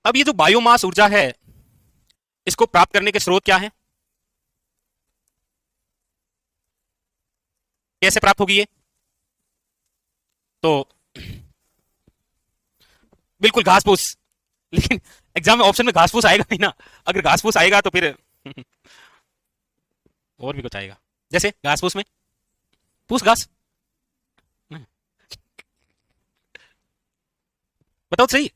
अब ये जो बायोमास ऊर्जा है, इसको प्राप्त करने के स्रोत क्या है, कैसे प्राप्त होगी ये? तो बिल्कुल घास फूस। लेकिन एग्जाम में ऑप्शन में घास फूस आएगा नहीं ना। अगर घास फूस आएगा तो फिर और भी कुछ आएगा, जैसे घास फूस में फूस घास। बताओ तो सही।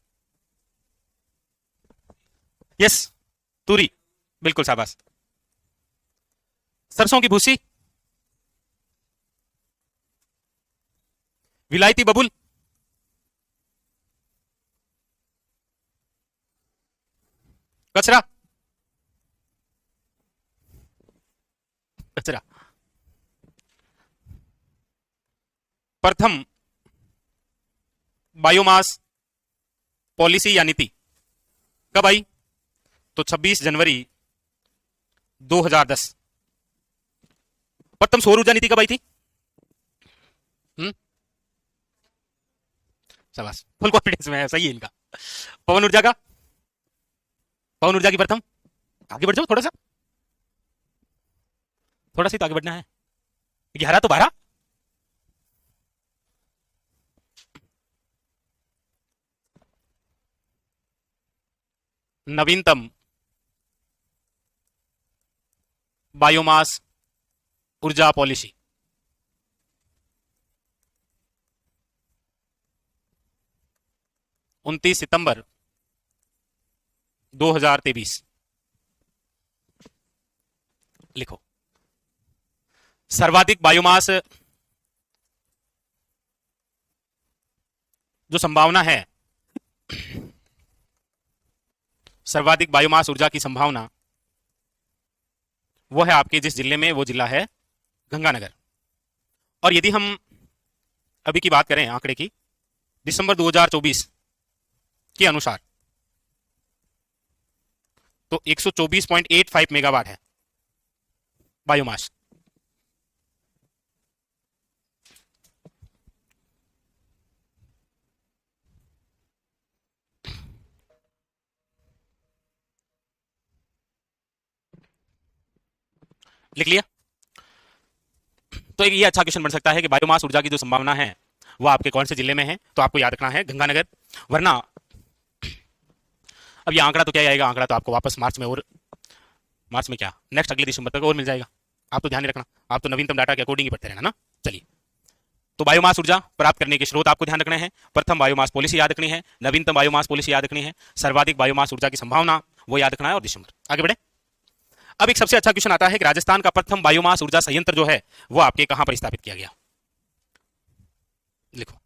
यस, तूरी, बिल्कुल शाबाश। सरसों की भूसी, विलायती बबुल, कचरा, कचरा। प्रथम बायोमास पॉलिसी या नीति कब आई? तो 26 जनवरी 2010। प्रथम सौर ऊर्जा नीति कब आई थी? हम्म, शाबाश, फुल कॉन्फिडेंस में है, सही है इनका। पवन ऊर्जा का, पवन ऊर्जा की प्रथम, आगे बढ़ जाओ थोड़ा सा, थोड़ा सा ही तो आगे बढ़ना है। 11 तो 12। नवीनतम बायोमास ऊर्जा पॉलिसी, 29 सितंबर 2023। लिखो। सर्वाधिक बायोमास जो संभावना है, सर्वाधिक बायोमास ऊर्जा की संभावना वो है आपके जिस जिले में, वो जिला है गंगानगर। और यदि हम अभी की बात करें आंकड़े की, दिसंबर 2024 के अनुसार, तो 124.85 मेगावाट है बायोमास। लिख लिया? तो एक ये अच्छा क्वेश्चन बन सकता है कि बायोमास ऊर्जा की जो संभावना है वो आपके कौन से जिले में है, तो आपको याद रखना है गंगानगर। वरना अब ये आंकड़ा तो क्या आएगा, आंकड़ा तो आपको वापस मार्च में, और मार्च में क्या, नेक्स्ट अगले दिसंबर तक और मिल जाएगा। आप तो ध्यान नहीं रखना, आप तो नवीनतम डाटा के अकॉर्डिंग ही पढ़ते रहना ना। चलिए, तो बायोमास ऊर्जा प्राप्त करने के स्रोत आपको ध्यान रखने हैं। प्रथम बायोमास पॉलिसी याद रखनी है, नवीनतम बायोमास पॉलिसी याद रखनी है, सर्वाधिक बायोमास ऊर्जा की संभावना वो याद रखना है, और दिसंबर। आगे बढ़े। अब एक सबसे अच्छा क्वेश्चन आता है कि राजस्थान का प्रथम बायोमास ऊर्जा संयंत्र जो है वो आपके कहां पर स्थापित किया गया? लिखो।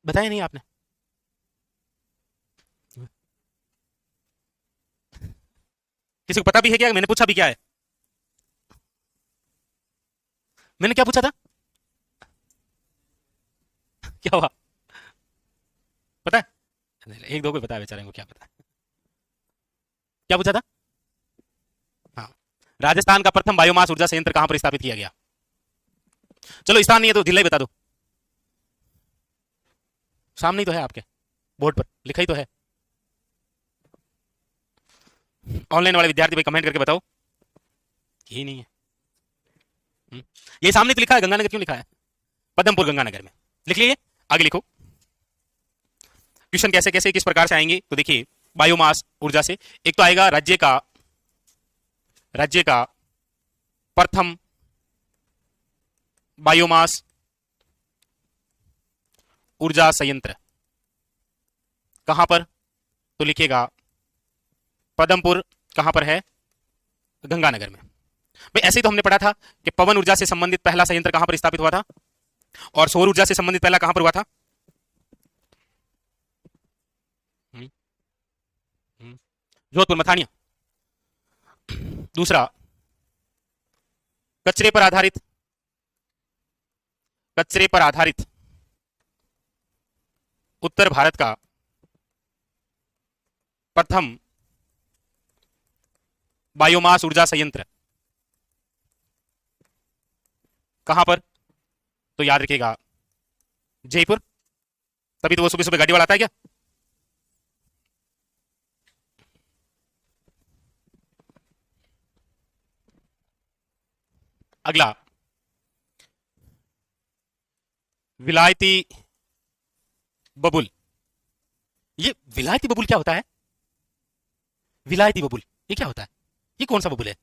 बताया नहीं आपने? किसी को पता भी है क्या? मैंने पूछा भी क्या है? मैंने क्या पूछा था? क्या हुआ? पता है? एक दो को पता है, बेचारे को क्या पता है। क्या पूछा था? हाँ, राजस्थान का प्रथम बायोमास ऊर्जा संयंत्र कहां पर स्थापित किया गया? चलो स्थान नहीं है तो जिला ही बता दो। सामने ही तो है आपके बोर्ड पर लिखा ही तो है। ऑनलाइन वाले विद्यार्थी भाई कमेंट करके बताओ। यही नहीं है? ये सामने तो लिखा है, गंगानगर क्यों लिखा है? पदमपुर गंगानगर में। लिख लीजिए, आगे लिखो। क्वेश्चन कैसे कैसे किस प्रकार से आएंगे, तो देखिए, बायोमास ऊर्जा से एक तो आएगा राज्य का प्रथम बायोमास ऊर्जा संयंत्र कहां पर, तो लिखिएगा पदमपुर, कहां पर है? गंगानगर में। भाई ऐसे ही तो हमने पढ़ा था कि पवन ऊर्जा से संबंधित पहला संयंत्र कहां पर स्थापित हुआ था, और सौर ऊर्जा से संबंधित पहला कहां पर हुआ था? हम्म, हम्म, जोधपुर मथानिया। दूसरा, कचरे पर आधारित, कचरे पर आधारित उत्तर भारत का प्रथम बायोमास ऊर्जा संयंत्र कहां पर? तो याद रखिएगा जयपुर। तभी तो वो सुबह सुबह गाड़ी वाला आता है क्या? अगला, विलायती बबुल। ये विलायती बबुल क्या होता है? विलायती बबुल ये क्या होता है? ये कौन सा बबुल है?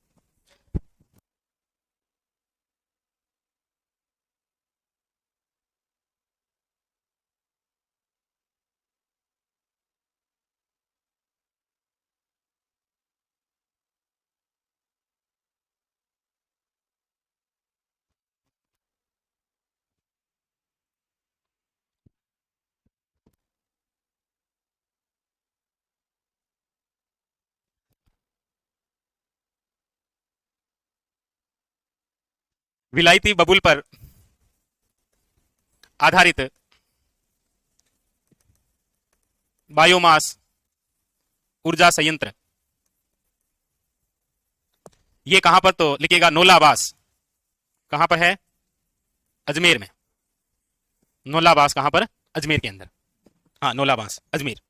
विलायती बबुल पर आधारित बायोमास ऊर्जा संयंत्र, ये कहां पर? तो लिखिएगा नोलाबास। कहां पर है? अजमेर में। नोलाबास कहां पर? अजमेर के अंदर। हाँ, नोलाबास अजमेर।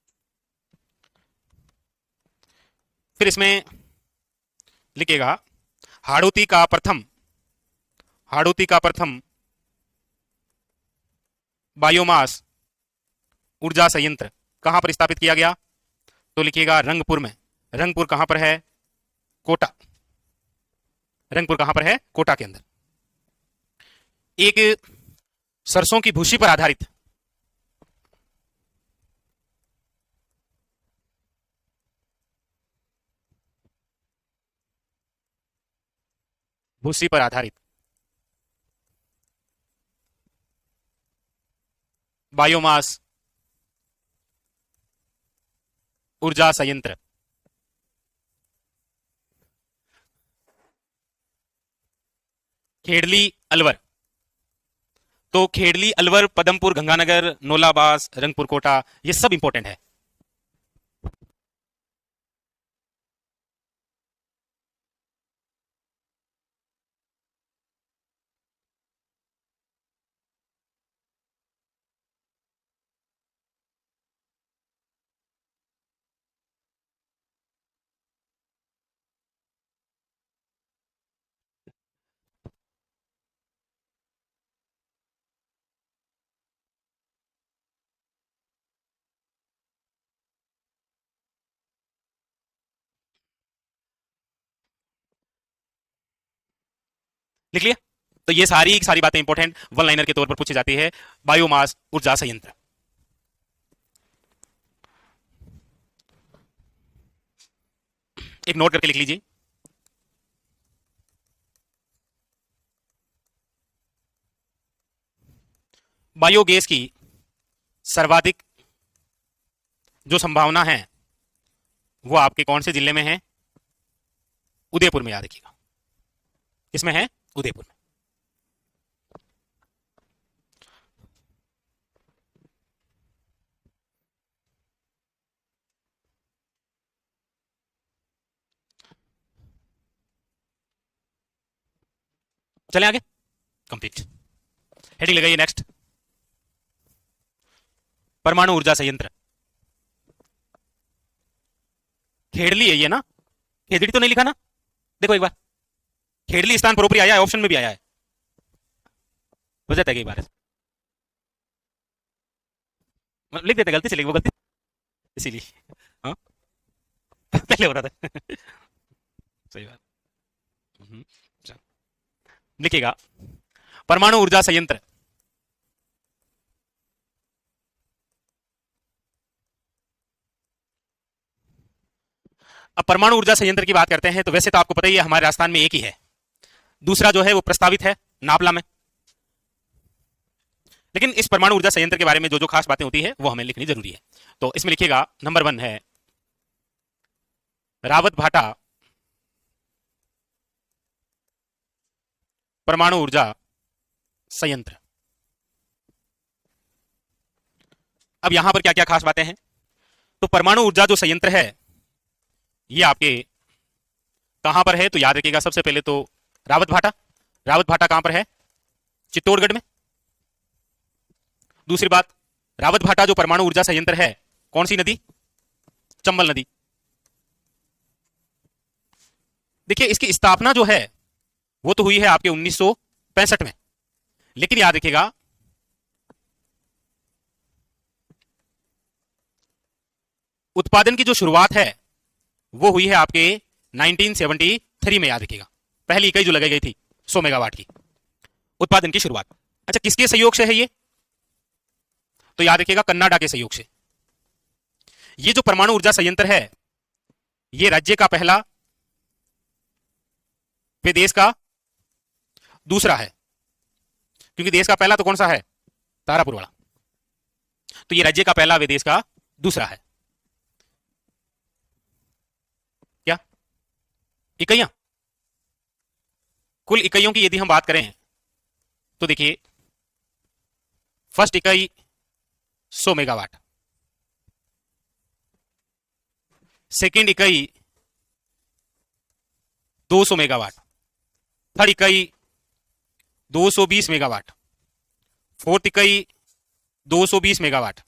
फिर इसमें लिखिएगा हाड़ौती का प्रथम, हाड़ौती का प्रथम बायोमास ऊर्जा संयंत्र कहां पर स्थापित किया गया? तो लिखिएगा रंगपुर में। रंगपुर कहां पर है? कोटा। रंगपुर कहां पर है? कोटा के अंदर। एक सरसों की भूसी पर आधारित भूसी पर आधारित बायोमास ऊर्जा संयंत्र, खेड़ली अलवर। तो खेड़ली अलवर, पदमपुर, गंगानगर, नोलाबास, रंगपुर कोटा, ये सब इंपॉर्टेंट है। लिख लिया? तो ये सारी सारी बातें इंपॉर्टेंट वन लाइनर के तौर पर पूछी जाती है। बायोमास ऊर्जा संयंत्र, एक नोट करके लिख लीजिए। बायोगैस की सर्वाधिक जो संभावना है वो आपके कौन से जिले में है? उदयपुर में, याद रखिएगा। किसमें है? उदयपुर में। चले आगे, कंप्लीट। हेडिंग लगाइए नेक्स्ट, परमाणु ऊर्जा संयंत्र। खेड़ली है ये ना? खेजड़ी तो नहीं लिखा ना? देखो एक बार, खेड़ली स्थान पर ऊपरी आया है, ऑप्शन में भी आया है, हो जाता है कई बार। मतलब लिख देते, गलती से लिख, वो गलती इसीलिए। हाँ, पहले हो रहा था। सही बात। चल, लिखिएगा परमाणु ऊर्जा संयंत्र। अब परमाणु ऊर्जा संयंत्र की बात करते हैं तो वैसे तो आपको पता ही है हमारे राजस्थान में एक ही है, दूसरा जो है वो प्रस्तावित है नापला में। लेकिन इस परमाणु ऊर्जा संयंत्र के बारे में जो जो खास बातें होती है वो हमें लिखनी जरूरी है। तो इसमें लिखिएगा नंबर 1 है रावत भाटा परमाणु ऊर्जा संयंत्र। अब यहां पर क्या क्या खास बातें हैं? तो परमाणु ऊर्जा जो संयंत्र है ये आपके कहां पर है? तो याद रखिएगा सबसे पहले तो रावत भाटा। रावत भाटा कहां पर है? चित्तौड़गढ़ में। दूसरी बात, रावत भाटा जो परमाणु ऊर्जा संयंत्र है, कौन सी नदी? चंबल नदी। देखिए इसकी स्थापना जो है वो तो हुई है आपके 1965 में, लेकिन याद रखिएगा उत्पादन की जो शुरुआत है वो हुई है आपके 1973 में। याद रखिएगा पहली इकाई जो लगाई गई थी 100 मेगावाट की, उत्पादन की शुरुआत। अच्छा, किसके सहयोग से है ये? तो याद रखिएगा कनाडा के सहयोग से। ये जो परमाणु ऊर्जा संयंत्र है ये राज्य का पहला, फिर देश का दूसरा है, क्योंकि देश का पहला तो कौन सा है? तारापुर वाला। तो ये राज्य का पहला, वे देश का दूसरा है। क्या इकाइयां? कुल इकाइयों की यदि हम बात करें तो देखिए फर्स्ट इकाई 100 मेगावाट, सेकेंड इकाई 200 मेगावाट, थर्ड इकाई 220 मेगावाट, फोर्थ इकाई 220 मेगावाट,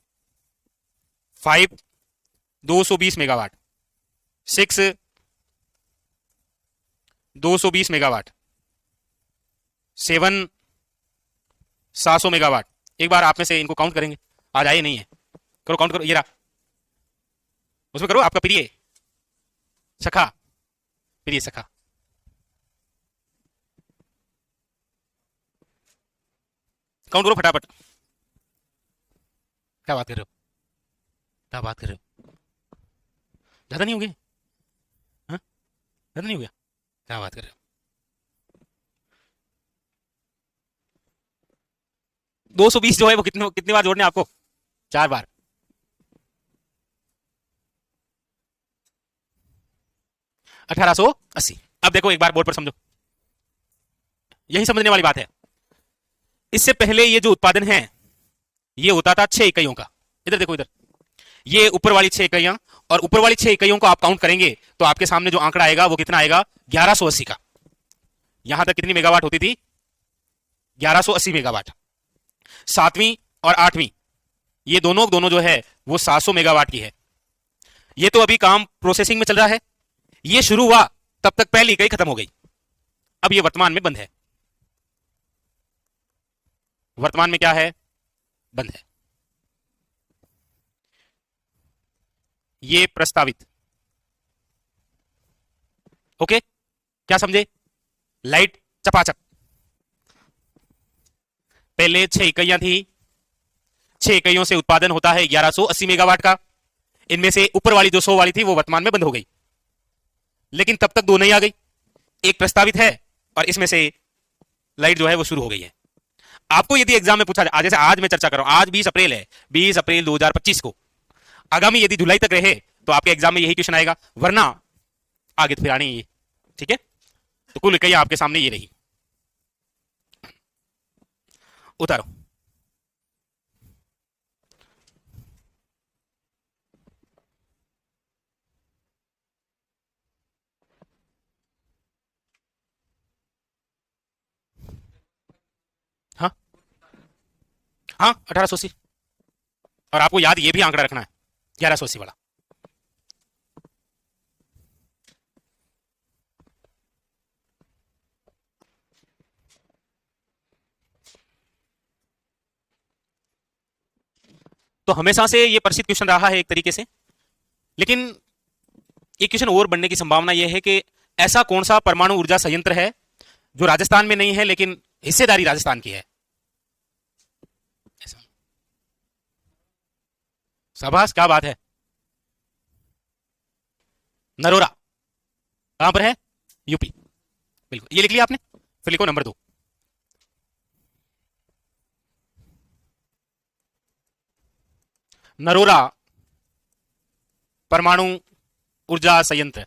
5 220 मेगावाट, 6 220 मेगावाट, 7 700 मेगावाट। एक बार आप में से इनको काउंट करेंगे, आज आए नहीं है, करो काउंट करो, ये रहा, उसमें करो आपका प्रिय सखा, प्रिय सखा। काउंट करो फटाफट। क्या बात कर रहे हो, क्या बात कर रहे हो? ज्यादा नहीं हो गए? हाँ, ज्यादा नहीं हो गया? क्या बात कर रहे हो? 220 जो है वो कितने कितनी बार जोड़ने आपको? 4 बार। अठारह सौ अस्सी। अब देखो एक बार बोर्ड पर समझो, यही समझने वाली बात है। इससे पहले ये जो उत्पादन है ये होता था 6 इकाइयों का। इधर देखो, इधर ये ऊपर वाली 6 इकाइयां, और ऊपर वाली 6 इकाइयों को आप काउंट करेंगे तो आपके सामने जो आंकड़ा आएगा वो कितना आएगा? 1180 का। यहां तक कितनी मेगावाट होती थी? 1180 मेगावाट। सातवीं और आठवीं ये दोनों दोनों जो है वो 700 मेगावाट की है। ये तो अभी काम प्रोसेसिंग में चल रहा है। ये शुरू हुआ तब तक पहली इकाई खत्म हो गई, अब ये वर्तमान में बंद है। वर्तमान में क्या है? बंद है। ये प्रस्तावित। ओके, क्या समझे? लाइट चपाचप। पहले 6 इकाइयां थी, 6 इकाइयों से उत्पादन होता है 1180 मेगावाट का। इनमें से ऊपर वाली जो 100 वाली थी वो वर्तमान में बंद हो गई, लेकिन तब तक दो नई आ गई, एक प्रस्तावित है और इसमें से लाइट जो है वो शुरू हो गई है। आपको यदि एग्जाम में पूछा जाए, जैसे आज मैं चर्चा कर रहा हूं, आज 20 अप्रैल है, 20 अप्रैल 2025 को, आगामी यदि जुलाई तक रहे तो आपके एग्जाम में यही क्वेश्चन आएगा, वरना आगे तो फिर आनी है। ठीक है, तो कुल इकाइयां आपके सामने ये रही। उतारो। हाँ हाँ, 1880। और आपको याद ये भी आंकड़ा रखना है, 1180 वाला। तो हमेशा से ये प्रसिद्ध क्वेश्चन रहा है एक तरीके से, लेकिन एक क्वेश्चन और बनने की संभावना यह है कि ऐसा कौन सा परमाणु ऊर्जा संयंत्र है जो राजस्थान में नहीं है लेकिन हिस्सेदारी राजस्थान की है? शाबाश, क्या बात है। नरोरा कहां पर है? यूपी। बिल्कुल, ये लिख लिया आपने, फिर लिखो नंबर 2। नरोरा परमाणु ऊर्जा संयंत्र।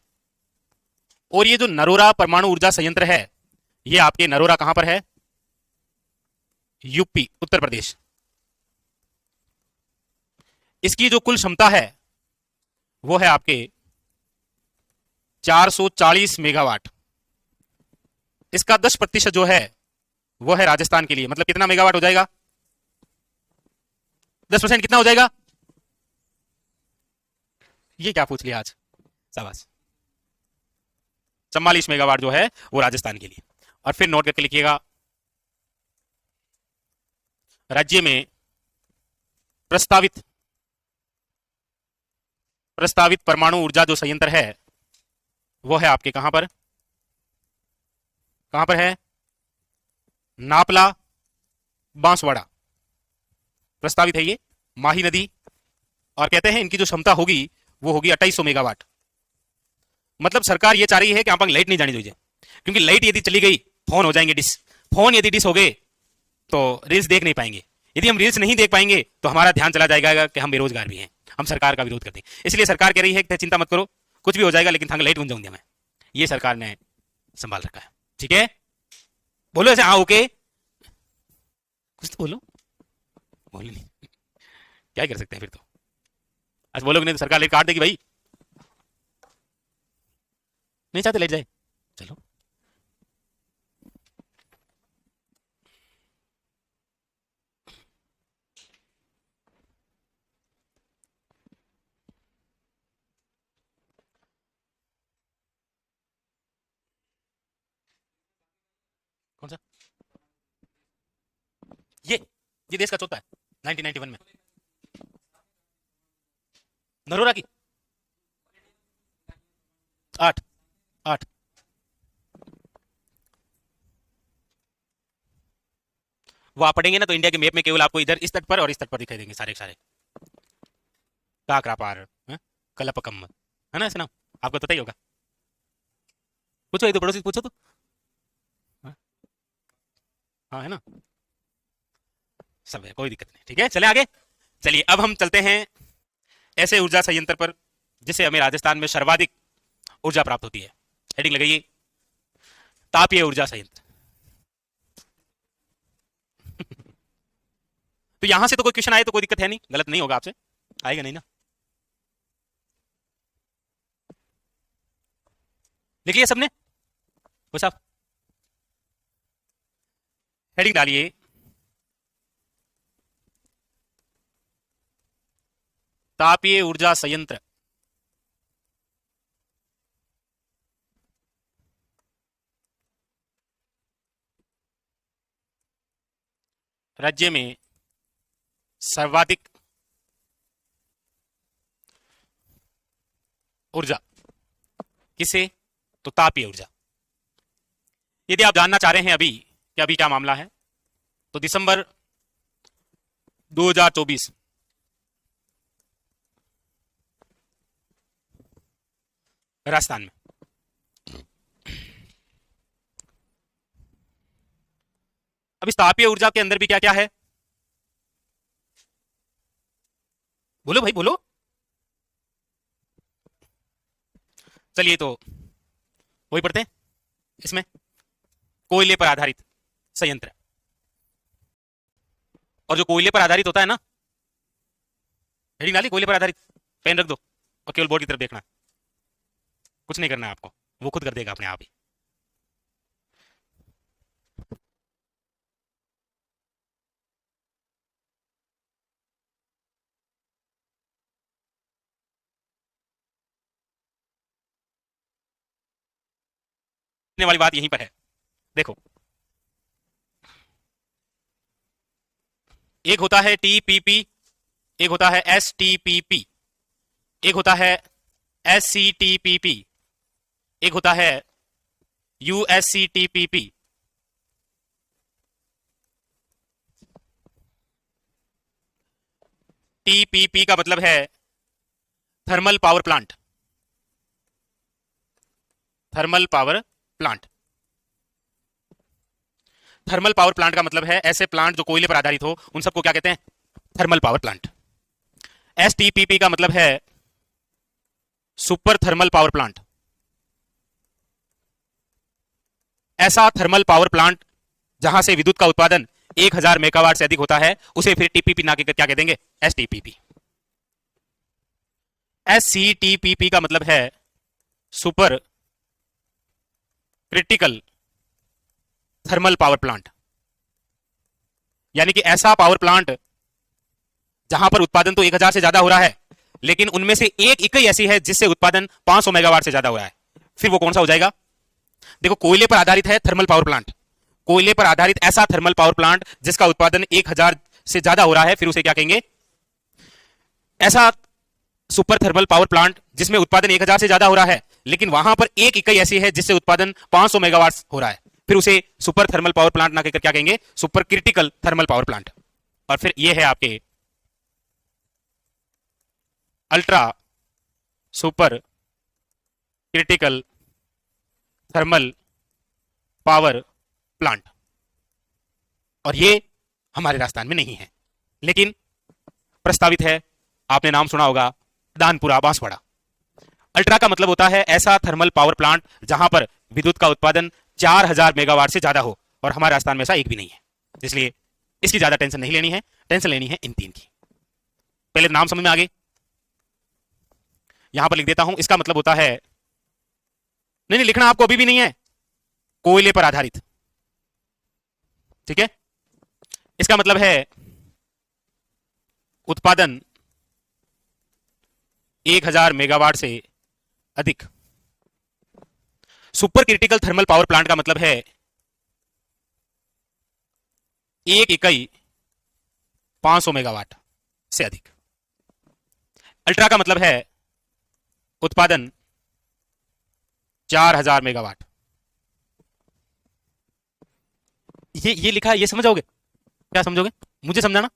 और ये जो नरोरा परमाणु ऊर्जा संयंत्र है ये आपके नरोरा कहां पर है? यूपी, उत्तर प्रदेश। इसकी जो कुल क्षमता है वो है आपके 440 मेगावाट। इसका 10% जो है वो है राजस्थान के लिए। मतलब कितना मेगावाट हो जाएगा? 10% कितना हो जाएगा? ये क्या पूछ लिया आज, शाबाश। 44 मेगावाट जो है वो राजस्थान के लिए। और फिर नोट करके लिखिएगा, राज्य में प्रस्तावित प्रस्तावित परमाणु ऊर्जा जो संयंत्र है वो है आपके कहां पर, कहां पर है? नापला, बांसवाड़ा प्रस्तावित है ये, माही नदी। और कहते हैं इनकी जो क्षमता होगी वो होगी 2800 मेगावाट। मतलब सरकार ये चाह रही है कि आप लाइट नहीं जानी दीजिए, क्योंकि लाइट यदि चली गई फोन हो जाएंगे डिस, फोन यदि डिस हो गए तो रील्स देख नहीं पाएंगे, यदि हम रील्स नहीं देख पाएंगे तो हमारा ध्यान चला जाएगा कि हम बेरोजगार भी हैं, हम सरकार का विरोध करते हैं। इसलिए सरकार कह रही है कि चिंता मत करो, कुछ भी हो जाएगा लेकिन लाइट बन जाऊंगी मैं। ये सरकार ने संभाल रखा है, ठीक है? बोलो ऐसे हाँ ओके, कुछ तो बोलो, बोलो नहीं, क्या कर सकते हैं फिर तो। अच्छा बोलोगे नहीं तो सरकार लाइट काट देगी भाई, नहीं चाहते लाइट जाए, चलो। कौन सा? ये देश का चौथा है 1991 में, नरोरा की 8 8। वो आप पढ़ेंगे ना तो इंडिया के मैप में केवल आपको इधर इस तट पर और इस तट पर दिखाई देंगे सारे के सारे, काकरा पार, कलपकम, है ना ऐसे नाम, आपको पता ही होगा। पूछो, एक दो पड़ोसी पूछो तो। हाँ हाँ, है ना, सब है, कोई दिक्कत नहीं, ठीक है, चले आगे। चलिए अब हम चलते हैं ऐसे ऊर्जा संयंत्र पर जिससे हमें राजस्थान में सर्वाधिक ऊर्जा प्राप्त होती है। हेडिंग लगाइए, तापीय ऊर्जा संयंत्र। तो यहां से तो कोई क्वेश्चन आए तो कोई दिक्कत है नहीं, गलत नहीं होगा आपसे, आएगा नहीं ना। लिख लिया सबने? वो साहब हेडिंग डालिए, तापीय ऊर्जा संयंत्र राज्य में सर्वाधिक ऊर्जा किसे? तो तापीय ऊर्जा। यदि आप जानना चाह रहे हैं अभी कि अभी क्या मामला है, तो दिसंबर 2024 राजस्थान में अब इस तापीय ऊर्जा के अंदर भी क्या क्या है? बोलो भाई बोलो। चलिए तो वही पढ़ते हैं। इसमें कोयले पर आधारित संयंत्र, और जो कोयले पर आधारित होता है ना, हेडिंग डाली, कोयले पर आधारित, पेन रख दो और केवल बोर्ड की तरफ देखना, कुछ नहीं करना है आपको, वो खुद कर देगा अपने आप ही। वाली बात यहीं पर है, देखो, एक होता है टीपीपी, एक होता है एसटीपीपी, एक होता है एससीटीपीपी, एक होता है यूएससीटीपीपी। टीपीपी का मतलब है thermal power plant, thermal power plant. Thermal power plant का मतलब है ऐसे प्लांट जो कोयले पर आधारित हो, उन सबको क्या कहते हैं? Thermal power plant. एसटीपीपी का मतलब है सुपर थर्मल पावर प्लांट। ऐसा थर्मल पावर प्लांट जहां से विद्युत का उत्पादन 1000 मेगावाट से अधिक होता है उसे फिर टीपीपी ना के क्या कह देंगे? एसटीपीपी। एससीटीपीपी का मतलब है super critical thermal power plant. यानी कि ऐसा पावर प्लांट जहां पर उत्पादन तो 1000 से ज्यादा हो रहा है, लेकिन उनमें से एक इकाई ऐसी है जिससे उत्पादन 500 मेगावाट से ज्यादा हो रहा है, फिर वो कौन सा हो जाएगा? देखो, कोयले पर आधारित है थर्मल पावर प्लांट, कोयले पर आधारित ऐसा थर्मल पावर प्लांट जिसका उत्पादन 1000 से ज्यादा हो रहा है, फिर उसे क्या कहेंगे? ऐसा सुपर थर्मल पावर प्लांट जिसमें उत्पादन 1000 से ज्यादा हो रहा है, लेकिन वहां पर एक इकाई ऐसी है जिससे उत्पादन 500 मेगावाट हो रहा है, फिर उसे सुपर थर्मल पावर प्लांट ना कहकर क्या कहेंगे? Super critical thermal power plant. और फिर ये है आपके ultra super critical thermal power plant, और ये हमारे राजस्थान में नहीं है, लेकिन प्रस्तावित है। आपने नाम सुना होगा, दानपुरा बांसवाड़ा। अल्ट्रा का मतलब होता है ऐसा थर्मल पावर प्लांट जहां पर विद्युत का उत्पादन 4000 मेगावाट से ज्यादा हो, और हमारे राजस्थान में ऐसा एक भी नहीं है, इसलिए इसकी ज्यादा टेंशन नहीं लेनी है, टेंशन लेनी है इन तीन की। पहले नाम समझ में आ गए? यहां पर लिख देता हूं, इसका मतलब होता है, नहीं नहीं लिखना आपको अभी भी नहीं है, कोयले पर आधारित, ठीक है? इसका मतलब है उत्पादन 1000 मेगावाट से अधिक। Super critical thermal power plant का मतलब है एक इकाई 500 मेगावाट से अधिक। अल्ट्रा का मतलब है उत्पादन 4000 मेगावाट। ये लिखा है, ये समझोगे? क्या समझोगे? मुझे समझाना।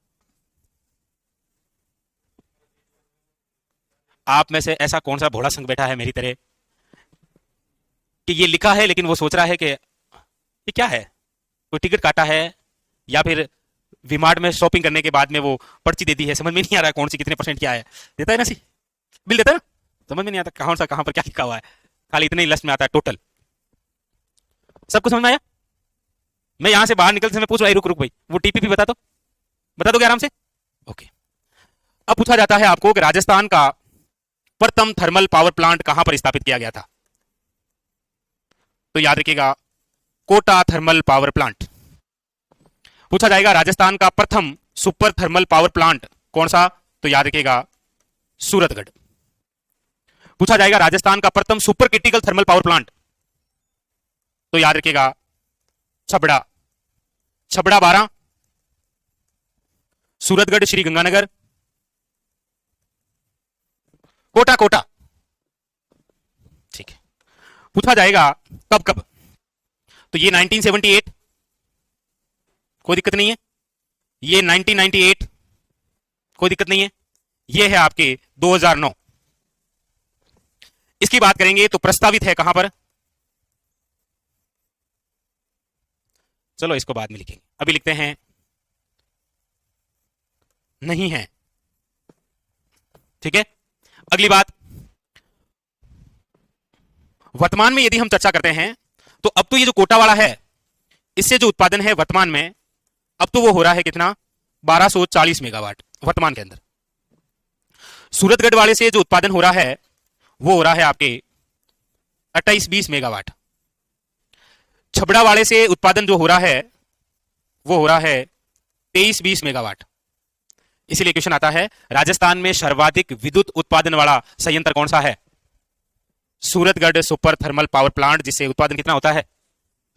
आप में से ऐसा कौन सा भोला संघ बैठा है मेरी तरह कि ये लिखा है लेकिन वो सोच रहा है कि ये क्या है, कोई टिकट काटा है या फिर विमार्ट में शॉपिंग करने के बाद में वो पर्ची दे दी है, समझ में नहीं आ रहा है कौन सी कितने परसेंट क्या है, देता है ना सी बिल देता है ना, समझ में नहीं आता कौन सा कहां पर क्या लिखा हुआ है, खाली इतने ही लिस्ट में आता है टोटल। सबको समझ में आया? मैं यहां से बाहर निकलते समय पूछ रहा, रुक रुक भाई, वो टीपीपी बता दोगे आराम से? ओके। अब पूछा जाता है आपको कि राजस्थान का प्रथम थर्मल पावर प्लांट कहां पर स्थापित किया गया था? तो याद रखिएगा, कोटा थर्मल पावर प्लांट। पूछा जाएगा राजस्थान का प्रथम सुपर थर्मल पावर प्लांट कौन सा? तो याद रखिएगा, सूरतगढ़। पूछा जाएगा राजस्थान का प्रथम super critical thermal power plant, तो याद रखिएगा, छबड़ा। छबड़ा 12, सूरतगढ़ श्री गंगानगर, कोटा कोटा, ठीक है। पूछा जाएगा कब कब? तो ये 1978, कोई दिक्कत नहीं है। ये 1998, कोई दिक्कत नहीं है। ये है आपके 2009। इसकी बात करेंगे तो प्रस्तावित है कहां पर? चलो इसको बाद में लिखेंगे, अभी लिखते हैं नहीं है, ठीक है। अगली बात, वर्तमान में यदि हम चर्चा करते हैं तो अब तो ये जो कोटा वाला है, इससे जो उत्पादन है वर्तमान में, अब तो वो हो रहा है कितना? 1240 मेगावाट वर्तमान के अंदर। सूरतगढ़ वाले से जो उत्पादन हो रहा है वो हो रहा है आपके 28-20 मेगावाट। छबड़ा वाले से उत्पादन जो हो रहा है वो हो रहा है 23-20 मेगावाट। इसीलिए क्वेश्चन आता है, राजस्थान में सर्वाधिक विद्युत उत्पादन वाला संयंत्र कौन सा है? Suratgarh super thermal power plant, जिससे उत्पादन कितना होता है?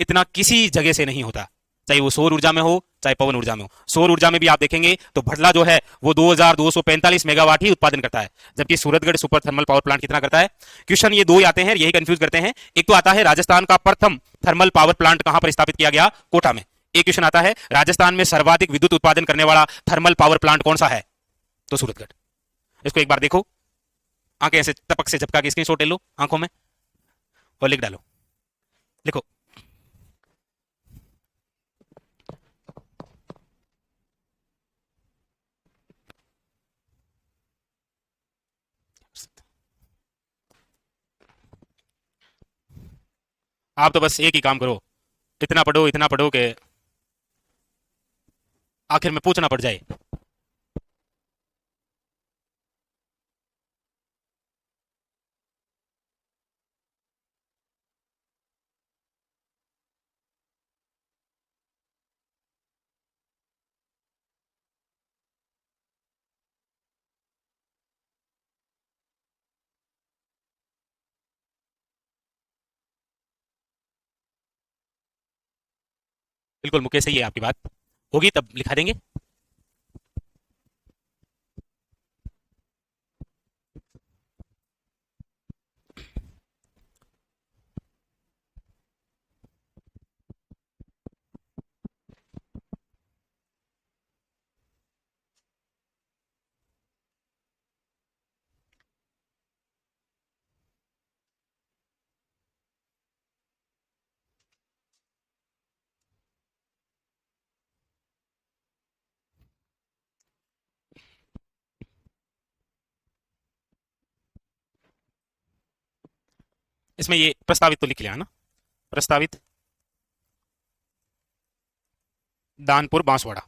इतना किसी जगह से नहीं होता, चाहे वो सौर ऊर्जा में हो चाहे पवन ऊर्जा में हो। सौर ऊर्जा में भी आप देखेंगे तो भटला जो है वो 2245 मेगावाट ही उत्पादन करता है, जबकि Suratgarh super thermal power plant कितना करता है? क्वेश्चन ये दो ही आते हैं, यही कंफ्यूज करते हैं। एक तो आता है राजस्थान का प्रथम थर्मल पावर प्लांट कहां पर स्थापित किया गया? कोटा में। एक क्वेश्चन आता है राजस्थान में सर्वाधिक विद्युत उत्पादन करने वाला थर्मल पावर प्लांट कौन सा है? तो सूरतगढ़। इसको एक बार देखो, आंखें ऐसे टपक से झपका के स्क्रीनशॉट ले लो आंखों में और लिख डालो। लिखो, आप तो बस एक ही काम करो, इतना पढ़ो कि आखिर में पूछना पड़ जाए। बिल्कुल मुकेश, सही है आपकी बात, होगी तब लिखा देंगे। इसमें ये प्रस्तावित तो लिख लिया है ना, प्रस्तावित दानपुर बांसवाड़ा।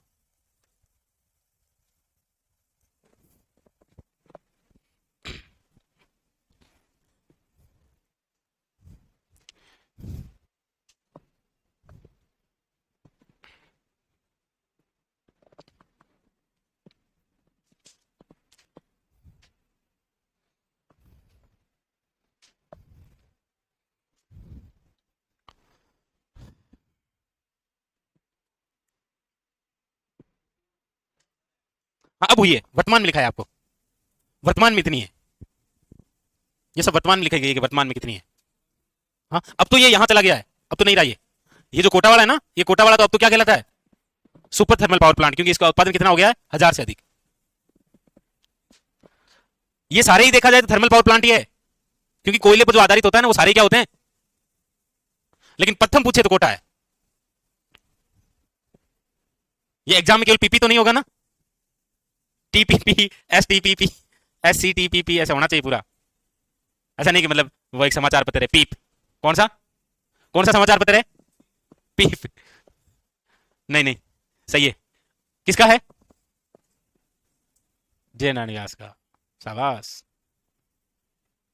हाँ, अब हुई है, वर्तमान में लिखा है आपको, वर्तमान में इतनी है, ये सब वर्तमान में लिखा गया है कि वर्तमान में कितनी है। हाँ, अब तो ये यहां चला गया है, अब तो नहीं रहा ये जो कोटा वाला है ना, ये कोटा वाला तो अब तो क्या कहलाता है, सुपर थर्मल पावर प्लांट, क्योंकि इसका उत्पादन कितना हो गया है, 1000 से अधिक। ये सारे ही देखा जाए तो थर्मल पावर प्लांट ही है, क्योंकि कोयले पर जो आधारित होता है ना, वो सारे क्या होते हैं, लेकिन प्रथम पूछे तो कोटा है। ये एग्जाम में केवल पीपी तो नहीं होगा ना, टीपीपी, एसटीपीपी, एससीटीपीपी ऐसा होना चाहिए पूरा। ऐसा नहीं कि मतलब वो एक समाचार पत्र है पीप, कौन सा, कौन सा समाचार पत्र है, पीप, नहीं नहीं, सही है, किसका है, जय नानियास का, शाबाश,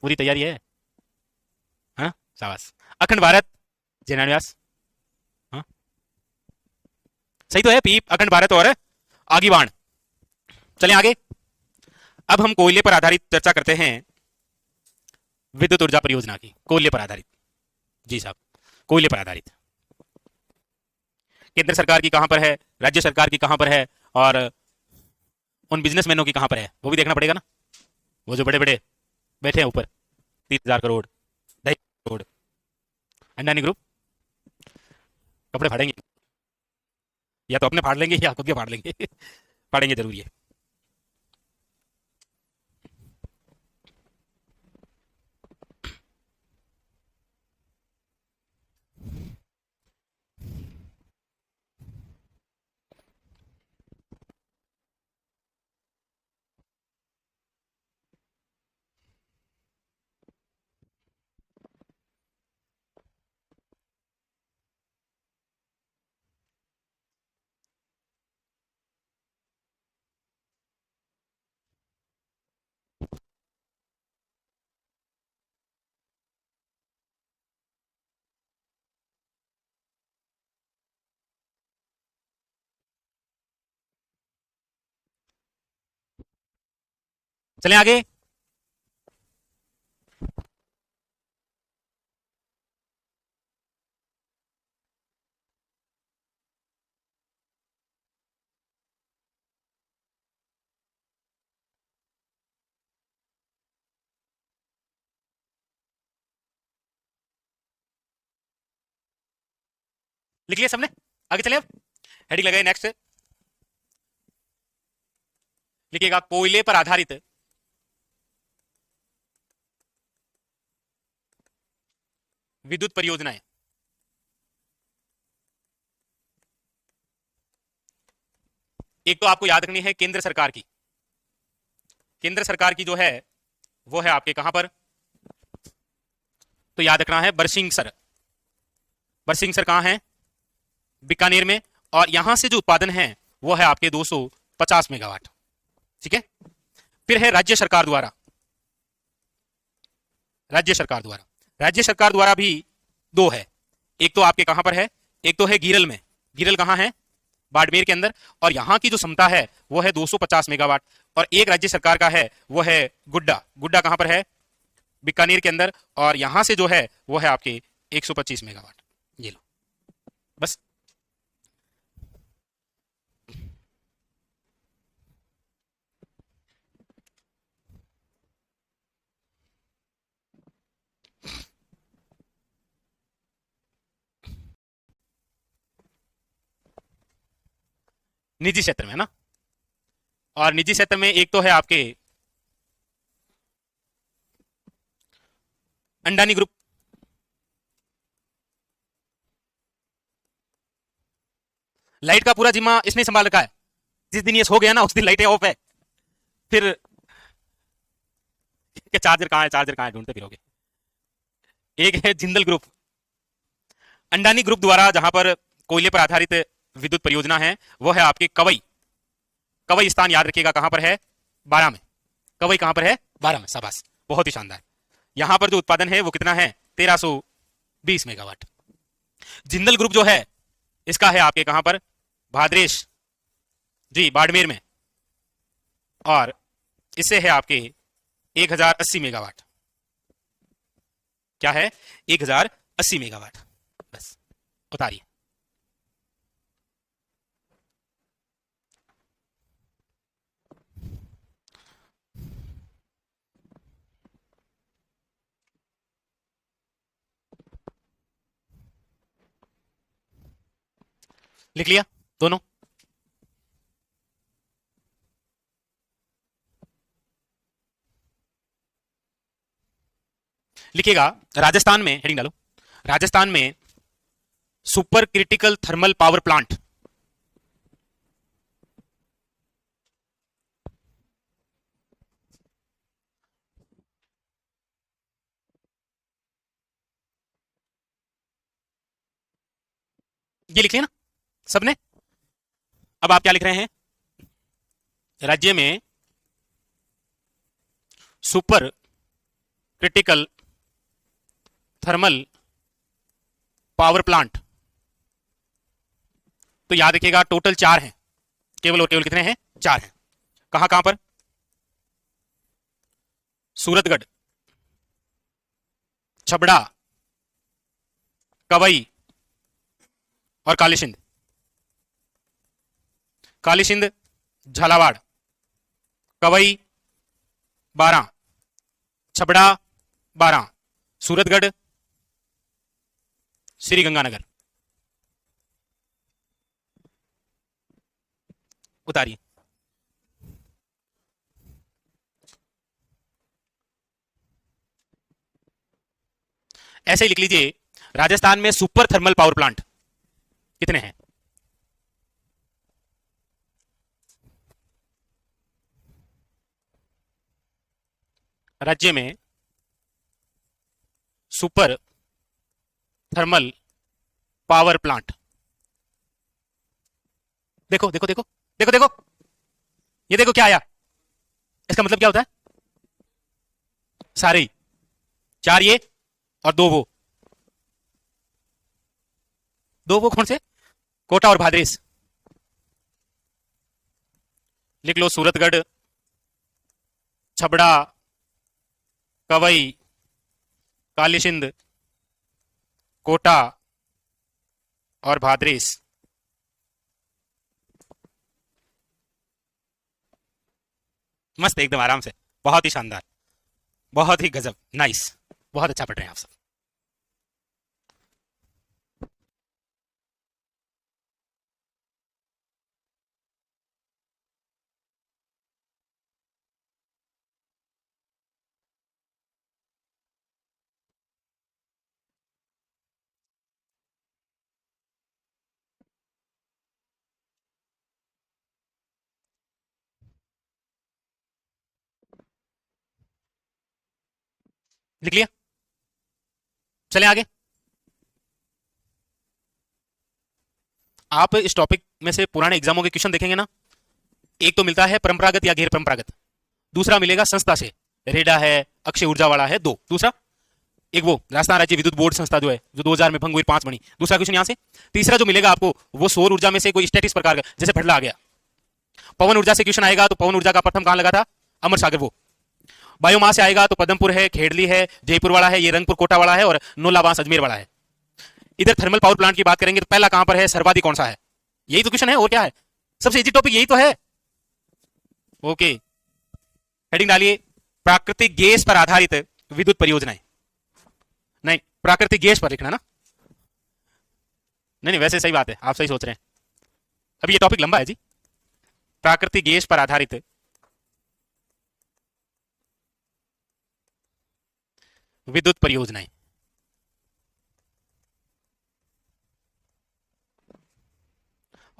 पूरी तैयारी है, हाँ शाबाश, अखंड भारत, जय नानियास, हाँ सही तो है, पीप, अखंड भारत और आगी बाण। चलें आगे, अब हम कोयले पर आधारित चर्चा करते हैं, विद्युत ऊर्जा परियोजना की, कोयले पर आधारित, जी साहब, कोयले पर आधारित, केंद्र सरकार की कहां पर है, राज्य सरकार की कहां पर है, और उन बिजनेसमैनों की कहां पर है, वो भी देखना पड़ेगा ना, वो जो बड़े बड़े बैठे हैं ऊपर, 30,000 करोड़, 2.5 करोड़, अंडानी ग्रुप, कपड़े फाड़ेंगे, या तो अपने फाड़ लेंगे या खुद के फाड़ लेंगे फाड़ेंगे जरूर ये। चलें आगे, लिख लिया सबने, आगे चले, अब हेडिंग लगाए नेक्स्ट, लिखिएगा कोयले पर आधारित विद्युत परियोजनाएं। एक तो आपको याद रखनी है केंद्र सरकार की, केंद्र सरकार की जो है वो है आपके कहां पर, तो याद रखना है बरसिंगसर, बरसिंगसर कहां है, बीकानेर में, और यहां से जो उत्पादन है वो है आपके 250 मेगावाट, ठीक है। फिर है राज्य सरकार द्वारा, राज्य सरकार द्वारा, राज्य सरकार द्वारा भी दो है, एक तो आपके कहां पर है, एक तो है गिरल में, गिरल कहां है, बाड़मेर के अंदर, और यहां की जो क्षमता है वो है 250 मेगावाट, और एक राज्य सरकार का है वो है गुड्डा, गुड्डा कहां पर है, बीकानेर के अंदर, और यहां से जो है वो है आपके 125 मेगावाट, ये लो बस, निजी क्षेत्र में, है ना। और निजी क्षेत्र में एक तो है आपके अंडानी ग्रुप, लाइट का पूरा जिम्मा इसने संभाल रखा है। जिस दिन ये सो गया ना उस दिन लाइटें ऑफ है। फिर चार्जर कहाँ है, चार्जर कहाँ है, ढूंढते फिरोगे। एक है जिंदल ग्रुप। अंडानी ग्रुप द्वारा जहां पर कोयले पर आधारित विद्युत परियोजना है वो है आपके कवई। कवई स्थान याद रखिएगा कहां पर है, 12 में। कवई कहां पर है, 12 में। शाबाश, बहुत ही शानदार। यहां पर जो उत्पादन है वो कितना है, 1320 मेगावाट। जिंदल ग्रुप जो है इसका है आपके कहां पर, भाद्रेश जी, बाड़मेर में। और इससे है आपके 1080 मेगावाट। क्या है, 1080 मेगावाट। बस उतारिए। लिख लिया दोनों। लिखिएगा राजस्थान में, हेडिंग डालो, राजस्थान में super critical thermal power plant. ये लिख लिया ना सबने। अब आप क्या लिख रहे हैं, राज्य में super critical thermal power plant. तो याद रखिएगा टोटल 4 हैं, केवल और केवल कितने हैं, 4 हैं। कहां कहां पर, सूरतगढ़, छबड़ा, कवई और कालीसिंध। कालीसिंध झालावाड़, कवई 12, छबड़ा 12, सूरतगढ़ श्री गंगानगर। उतारिए। ऐसे ही लिख लीजिए राजस्थान में सुपर थर्मल पावर प्लांट कितने हैं। राज्य में सुपर थर्मल पावर प्लांट। देखो देखो देखो देखो देखो, ये देखो क्या आया। इसका मतलब क्या होता है, सारे ही, 4 ये और 2 वो। 2 वो कौन से, कोटा और भाद्रेस। लिख लो सूरतगढ़, छबड़ा, कवई, कालीसिंध, कोटा और भाद्रेस। मस्त, एकदम आराम से, बहुत ही शानदार, बहुत ही गजब, नाइस, बहुत अच्छा पढ़ रहे हैं आप सब। लिख लिया, चलें आगे। आप इस टॉपिक में से पुराने एग्जामों के क्वेश्चन देखेंगे ना, एक तो मिलता है परंपरागत या गैर परंपरागत, दूसरा मिलेगा संस्था से, रेडा है, अक्षय ऊर्जा वाला है, 2, दूसरा एक वो राजस्थान राज्य विद्युत बोर्ड संस्था जो है, जो 2000 में भंग हुई, 5 बनी, दूसरा क्वेश्चन यहां से। तीसरा जो मिलेगा आपको वो सौर ऊर्जा में से कोई स्टैटिक्स प्रकार का, जैसे भटला आ गया। पवन ऊर्जा से क्वेश्चन आएगा तो पवन ऊर्जा का प्रथम कहां लगा था, अमर सागर वो। बायोमास से आएगा तो पदमपुर है, खेड़ली है, जयपुर वाला है, ये रंगपुर कोटा वाला है, और नोलाबास अजमेर वाला है। इधर थर्मल पावर प्लांट की बात करेंगे तो पहला कहां पर है, सर्वाधिक कौन सा है। यही तो क्वेश्चन है, और क्या है, सबसे इजी टॉपिक यही तो है। ओके, हेडिंग डालिए, प्राकृतिक गैस पर आधारित विद्युत परियोजनाएं। नहीं, प्राकृतिक गैस पर लिखना ना। नहीं नहीं, वैसे सही बात है, आप सही सोच रहे हैं। अभी ये टॉपिक लंबा है जी, प्राकृतिक गैस पर आधारित विद्युत परियोजनाएं।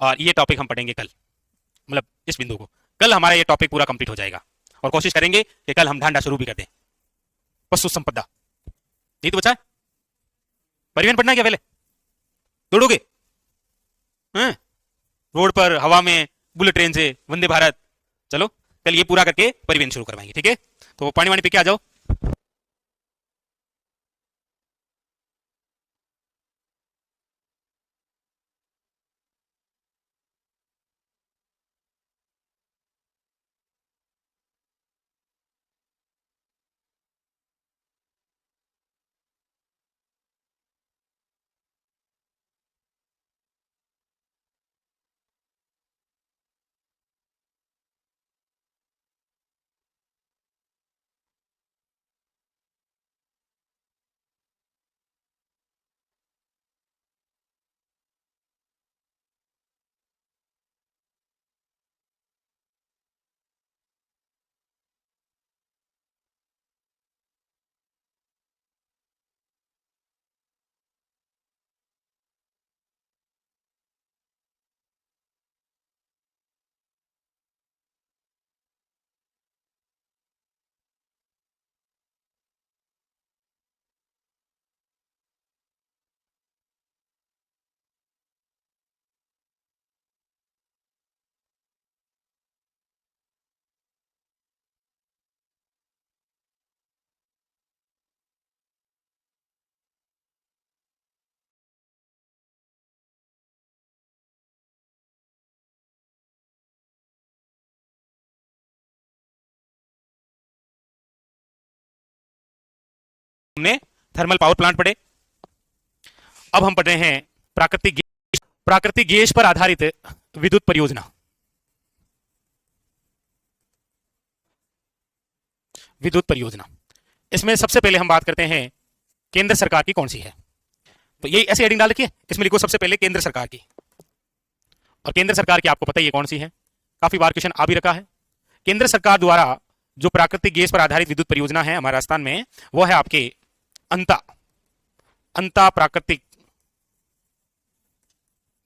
और ये टॉपिक हम पढ़ेंगे कल, मतलब इस बिंदु को कल हमारा ये टॉपिक पूरा कंप्लीट हो जाएगा। और कोशिश करेंगे कि कल हम ढांडा शुरू भी कर दें। पशु संपदा नहीं तो बचा है। परिवहन पढ़ना है क्या पहले? दौड़ोगे? हैं? रोड पर, हवा में, बुलेट ट्रेन से, वंदे भारत। चलो कल ये पूरा करके परिवहन शुरू करवाएंगे, ठीक है? तो पानी वानी पी के आ जाओ। हमने थर्मल पावर प्लांट पढ़े। अब हम पढ़ रहे हैं प्राकृतिक गैस पर आधारित विद्युत परियोजना। विद्युत परियोजना इसमें सबसे पहले हम बात करते हैं केंद्र सरकार की कौन सी है। तो ये ऐसे हेडिंग डाल रखिए, इसमें लिखो सबसे पहले केंद्र सरकार की। और केंद्र सरकार की आपको पता ही है कौन सी है, काफी बार क्वेश्चन आ भी रखा है। केंद्र सरकार द्वारा जो प्राकृतिक गैस पर आधारित विद्युत परियोजना है हमारे राजस्थान में, वो है आपके अंता प्राकृतिक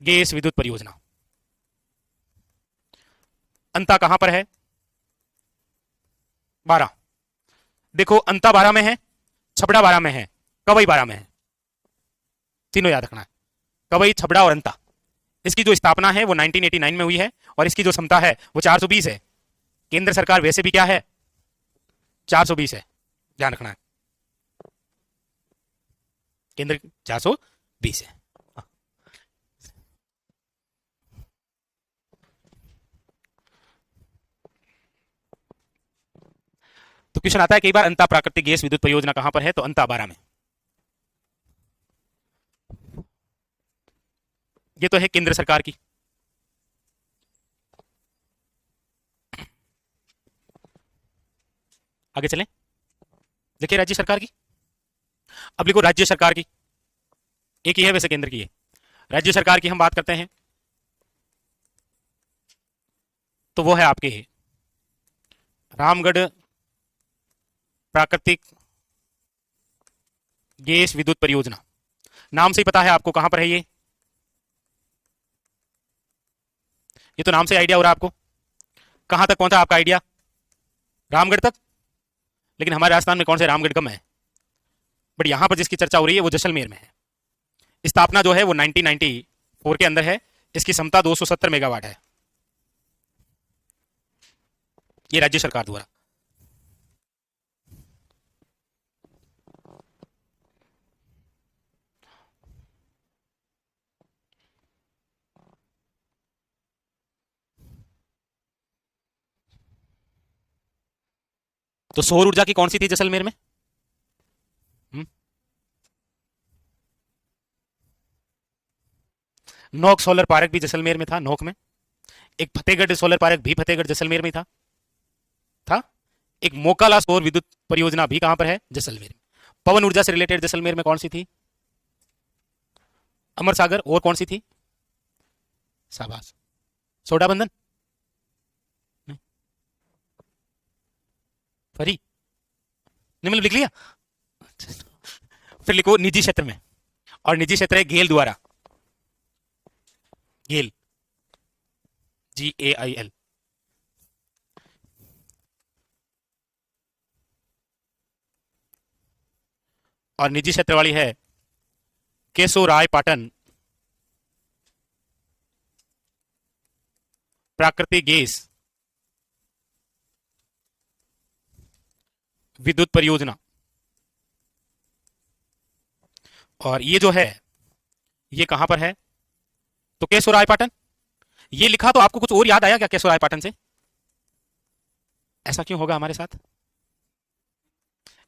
गैस विद्युत परियोजना। अंता कहां पर है? 12। देखो अंता 12 में है, छबड़ा 12 में है, कवई 12 में है। तीनों याद रखना है, कवई, छबड़ा और अंता। इसकी जो स्थापना है वो 1989 में हुई है और इसकी जो क्षमता है वो 420 है। केंद्र सरकार वैसे भी क्या है? 420 है, ध्यान रखना है। केंद्र 420 है। तो क्वेश्चन आता है कई बार, अंता प्राकृतिक गैस विद्युत परियोजना कहां पर है? तो अंता 12 में। ये तो है केंद्र सरकार की। आगे चलें, देखिए राज्य सरकार की। अब लिखो राज्य सरकार की, एक ही है वैसे केंद्र की है। राज्य सरकार की हम बात करते हैं तो वो है आपके रामगढ़ प्राकृतिक गैस विद्युत परियोजना। नाम से ही पता है आपको कहां पर है ये तो नाम से आइडिया हो रहा है आपको। कहां तक पहुंचा आपका आइडिया? रामगढ़ तक। लेकिन हमारे राजस्थान में कौन से रामगढ़ कम है, बट यहां पर जिसकी चर्चा हो रही है वो जैसलमेर में है। स्थापना जो है वो 1994 के अंदर है। इसकी क्षमता 270 मेगावाट है। ये राज्य सरकार द्वारा। तो सौर ऊर्जा की कौन सी थी जैसलमेर में? नोक सोलर पार्क भी जैसलमेर में था, नोक में। एक फतेहगढ़ सोलर पार्क भी फतेहगढ़ जैसलमेर में था। एक मोकाला सौर विद्युत परियोजना भी कहां पर है? जैसलमेर में। पवन ऊर्जा से रिलेटेड जैसलमेर में कौन सी थी? अमर सागर। और कौन सी थी? शाबाश, सोडा बंधन। फरी नहीं, मतलब लिख लिया। फिर लिखो निजी क्षेत्र में, और निजी क्षेत्र है गेल द्वारा, गेल, GAIL। और निजी क्षेत्र वाली है केशोराय पाटन प्राकृतिक गैस विद्युत परियोजना। और ये जो है ये कहां पर है, तो केशोराय पाटन। ये लिखा तो आपको कुछ और याद आया क्या केशोराय पाटन से? ऐसा क्यों होगा हमारे साथ?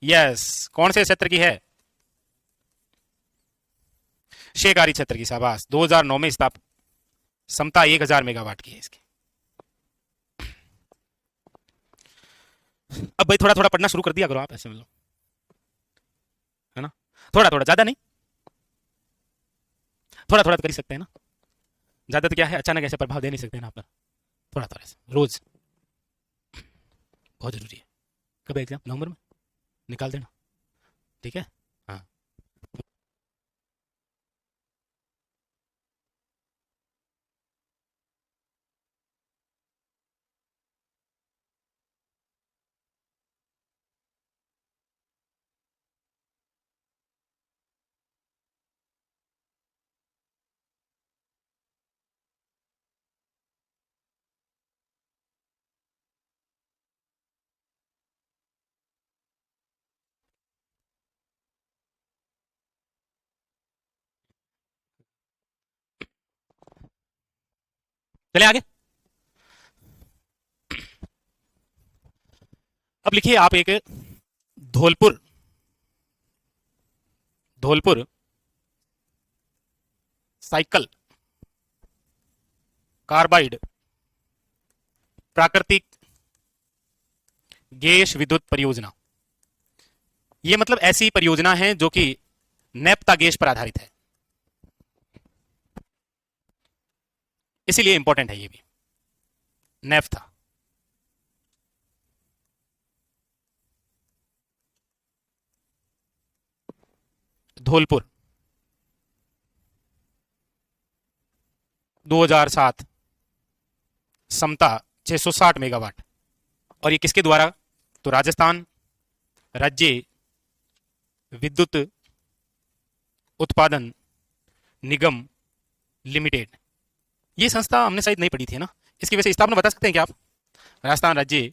यस, कौन से क्षेत्र की है? शेकारी क्षेत्र की, शाबाश। 2009 में स्थापित, क्षमता 1000 मेगावाट की है इसकी। अब भाई थोड़ा थोड़ा पढ़ना शुरू कर दिया करो आप, ऐसे मतलब, है ना? थोड़ा थोड़ा, ज्यादा नहीं, थोड़ा थोड़ा तो कर ही सकते हैं ना। ज्यादा तो क्या है, अचानक ऐसे प्रभाव दे नहीं सकते ना आप पर। थोड़ा थोड़ा रोज, बहुत जरूरी है। कब एग्जाम? नवंबर में, निकाल देना, ठीक है। हाँ, चले आगे। अब लिखिए आप एक धौलपुर, धौलपुर साइकिल कार्बाइड प्राकृतिक गैस विद्युत परियोजना। ये मतलब ऐसी परियोजना है जो कि नेप्ता गैस पर आधारित है, इसीलिए इंपॉर्टेंट है ये भी, नेफ्था। धौलपुर 2007, क्षमता 660 मेगावाट। और ये किसके द्वारा, तो राजस्थान राज्य विद्युत उत्पादन निगम लिमिटेड। ये संस्था हमने शायद नहीं पढ़ी थी ना, इसकी वैसे स्थापना बता सकते हैं क्या आप? राजस्थान राज्य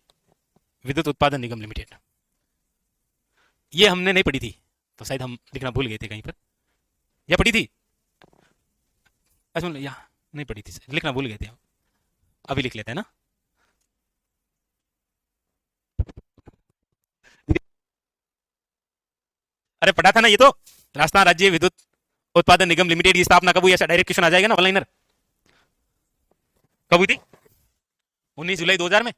विद्युत उत्पादन निगम लिमिटेड, ये हमने नहीं पढ़ी थी, तो शायद हम लिखना भूल गए थे कहीं पर, या पढ़ी थी? अच्छा मतलब या नहीं पढ़ी थी, लिखना भूल गए थे हम। अभी लिख लेते हैं ना। अरे पढ़ा था ना ये तो, राजस्थान राज्य विद्युत उत्पादन निगम लिमिटेड की स्थापना कब हुई, ऐसा डायरेक्ट क्वेश्चन आ जाएगा ना ऑनलाइनर। कब हुई थी? 19 जुलाई 2000 में,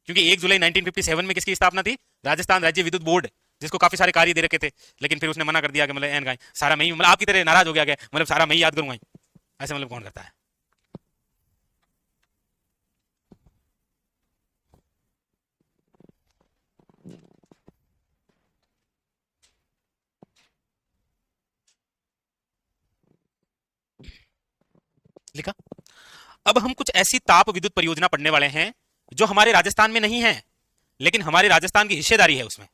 क्योंकि 1 जुलाई 1957 में किसकी स्थापना थी? राजस्थान राज्य विद्युत बोर्ड, जिसको काफी सारे कार्य दे रखे थे, लेकिन फिर उसने मना कर दिया कि मतलब एन गाय सारा मैं ही, मतलब आपकी तरह नाराज हो गया, मतलब सारा मैं ही याद करूंगा, ऐसे मतलब कौन करता है? लिखा। अब हम कुछ ऐसी ताप विद्युत परियोजना पढ़ने वाले हैं जो हमारे राजस्थान में नहीं है, लेकिन हमारे राजस्थान की हिस्सेदारी है उसमें।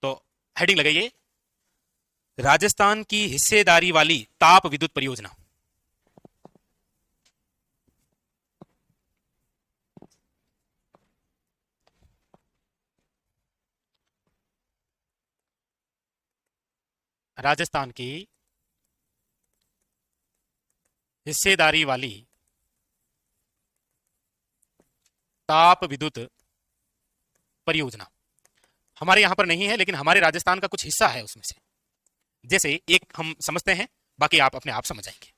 तो हेडिंग लगाइए, राजस्थान की हिस्सेदारी वाली ताप विद्युत परियोजना। राजस्थान की हिस्सेदारी वाली ताप विद्युत परियोजना हमारे यहां पर नहीं है, लेकिन हमारे राजस्थान का कुछ हिस्सा है उसमें से। जैसे एक हम समझते हैं, बाकी आप अपने आप समझ आएंगे।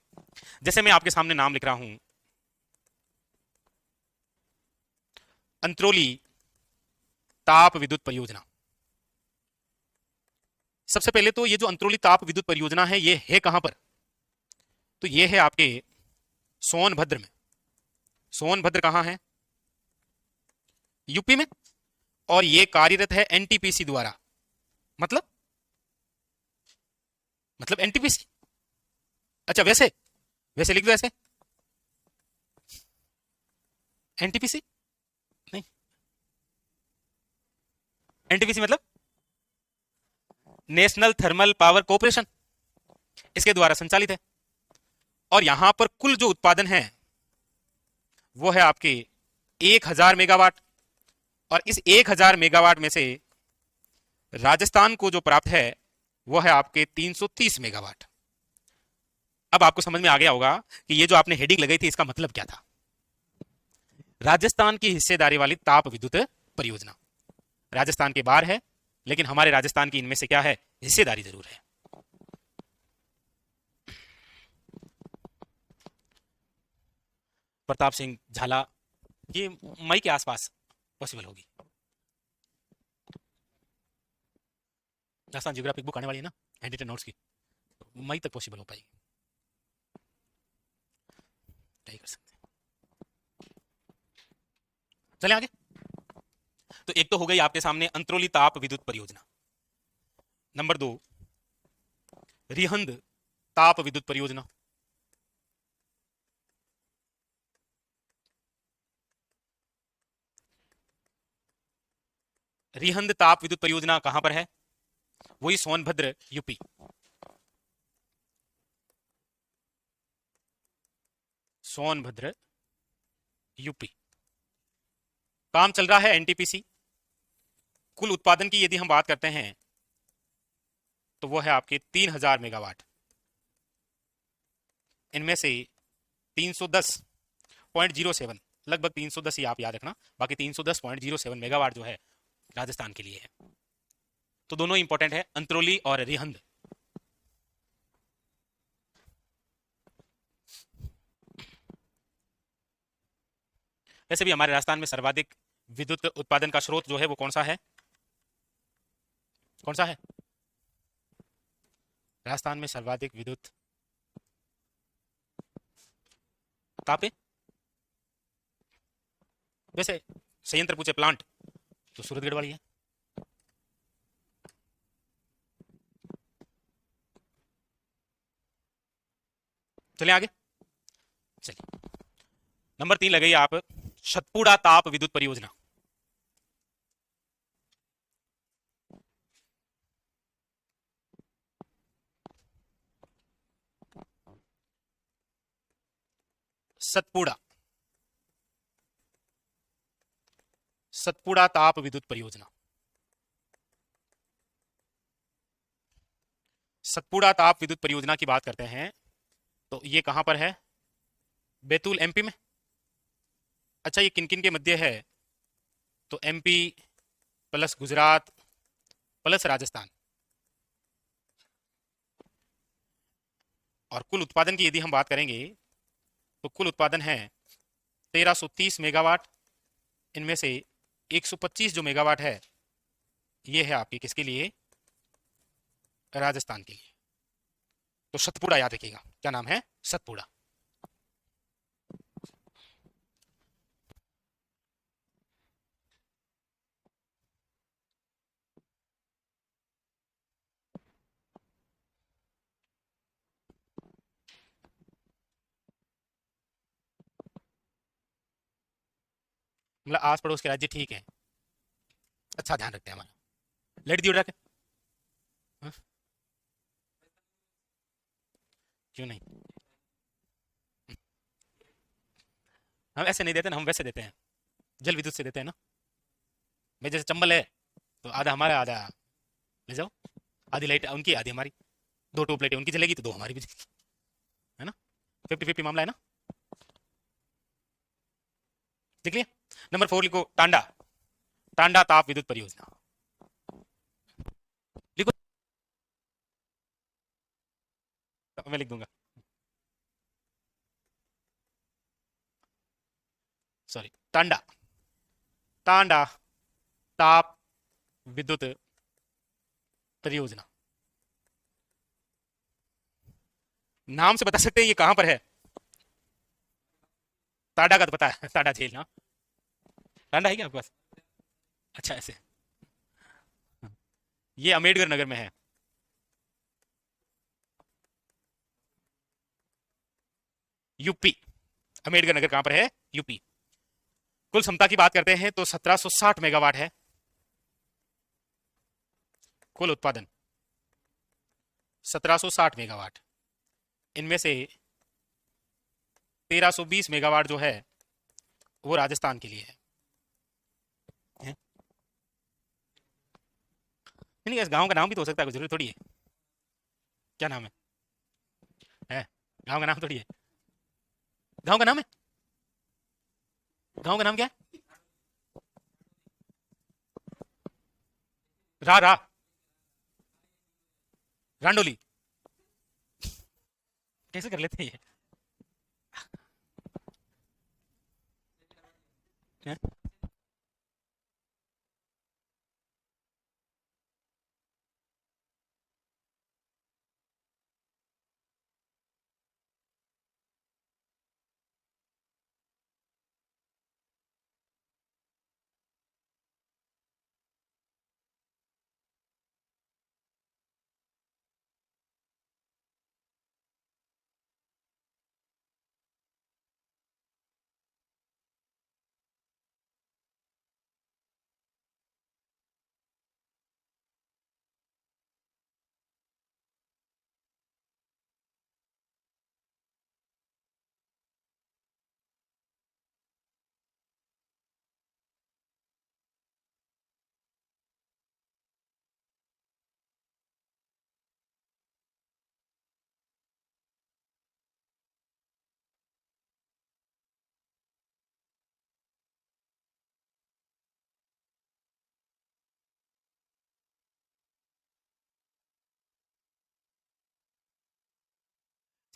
जैसे मैं आपके सामने नाम लिख रहा हूं, अंत्रोली ताप विद्युत परियोजना। सबसे पहले तो ये जो अंत्रोली ताप विद्युत परियोजना है, ये है कहां पर? तो ये है आपके सोनभद्र में। सोनभद्र कहां है? यूपी में, और ये कार्यरत है एनटीपीसी द्वारा। मतलब एनटीपीसी। अच्छा, वैसे वैसे लिख दो ऐसे, एनटीपीसी नहीं, एनटीपीसी मतलब नेशनल थर्मल पावर कॉर्पोरेशन, इसके द्वारा संचालित है। और यहां पर कुल जो उत्पादन है वो है आपके 1000 मेगावाट। और इस 1000 मेगावाट में से राजस्थान को जो प्राप्त है वो है आपके 330 मेगावाट। अब आपको समझ में आ गया होगा कि ये जो आपने हेडिंग लगाई थी इसका मतलब क्या था। राजस्थान की हिस्सेदारी वाली ताप विद्युत परियोजना राजस्थान के बाहर है, लेकिन हमारे राजस्थान की इनमें से क्या है, हिस्सेदारी जरूर है। प्रताप सिंह झाला, ये मई के आसपास पॉसिबल होगी। राजस्थान जियोग्राफिक बुक आने वाली है ना, हैंड नोट्स की, मई तक पॉसिबल हो पाएगी, ट्राई कर सकते हैं। चलें आगे। तो एक तो हो गई आपके सामने अंत्रोली ताप विद्युत परियोजना। नंबर 2, रिहंद ताप विद्युत परियोजना। रिहंद ताप विद्युत परियोजना कहां पर है, वही सोनभद्र यूपी। सोनभद्र यूपी। काम चल रहा है एनटीपीसी। कुल उत्पादन की यदि हम बात करते हैं तो वो है आपके 3000 मेगावाट। इनमें से 310.07, लगभग 310 ही आप याद रखना, बाकी 310.07 मेगावाट जो है राजस्थान के लिए है। तो दोनों इंपॉर्टेंट है, अंत्रोली और रिहंद। वैसे भी हमारे राजस्थान में सर्वाधिक विद्युत उत्पादन का स्रोत जो है वो कौन सा है, कौन सा है राजस्थान में सर्वाधिक विद्युत तापे। वैसे संयंत्र पूछे प्लांट तो सूरतगढ़ वाली है। चलिए आगे। चलिए नंबर 3 लगाइए आप, सतपुड़ा ताप विद्युत परियोजना। सतपुड़ा, सतपुड़ा ताप विद्युत परियोजना। सतपुड़ा ताप विद्युत परियोजना की बात करते हैं तो ये कहां पर है, बैतूल एमपी में। अच्छा, ये किन किन के मध्य है, तो MP plus Gujarat plus Rajasthan. और कुल उत्पादन की यदि हम बात करेंगे तो कुल उत्पादन है 1330 मेगावाट। इनमें से 125 जो मेगावाट है ये है आपके किसके लिए, राजस्थान के लिए। तो सतपुड़ा याद रखिएगा, क्या नाम है, सतपुड़ा। मतलब आस पड़ोस के राज्य ठीक है, अच्छा ध्यान रखते हैं हमारा। लड़ दियो रखे, हाँ? क्यों नहीं, हम ऐसे नहीं देते ना, हम वैसे देते हैं, जल विद्युत से देते हैं ना। मैं जैसे चंबल है तो आधा हमारा आधा ले जाओ, आधी लाइट उनकी आधी हमारी, 2 ट्यूब लाइटें उनकी जलेगी तो 2 हमारी भी जलेगी, है ना, 50-50 मामला है ना। देख लिया। नंबर 4 लिखो, टांडा, टांडा ताप विद्युत परियोजना लिखो, मैं लिख दूंगा, सॉरी, टांडा, टांडा ताप विद्युत परियोजना। नाम से बता सकते हैं ये कहां पर है, टाडा का तो पता है, टाडा झील ना, टांडा है क्या आपके पास, अच्छा ऐसे। ये अम्बेडकर नगर में है। यूपी। अम्बेडकर नगर कहां पर है? यूपी। कुल क्षमता की बात करते हैं तो 1760 मेगावाट है कुल उत्पादन। 1760 मेगावाट। इनमें से 1320 मेगावाट जो है वो राजस्थान के लिए है? नहीं, इस गांव का नाम भी तो हो सकता है, कोई जरूरी थोड़ी है। क्या नाम है? गांव का नाम थोड़ी है। गांव का नाम है। गांव का नाम क्या है? रा रा। रांडोली। कैसे कर लेते हैं ये? हैं?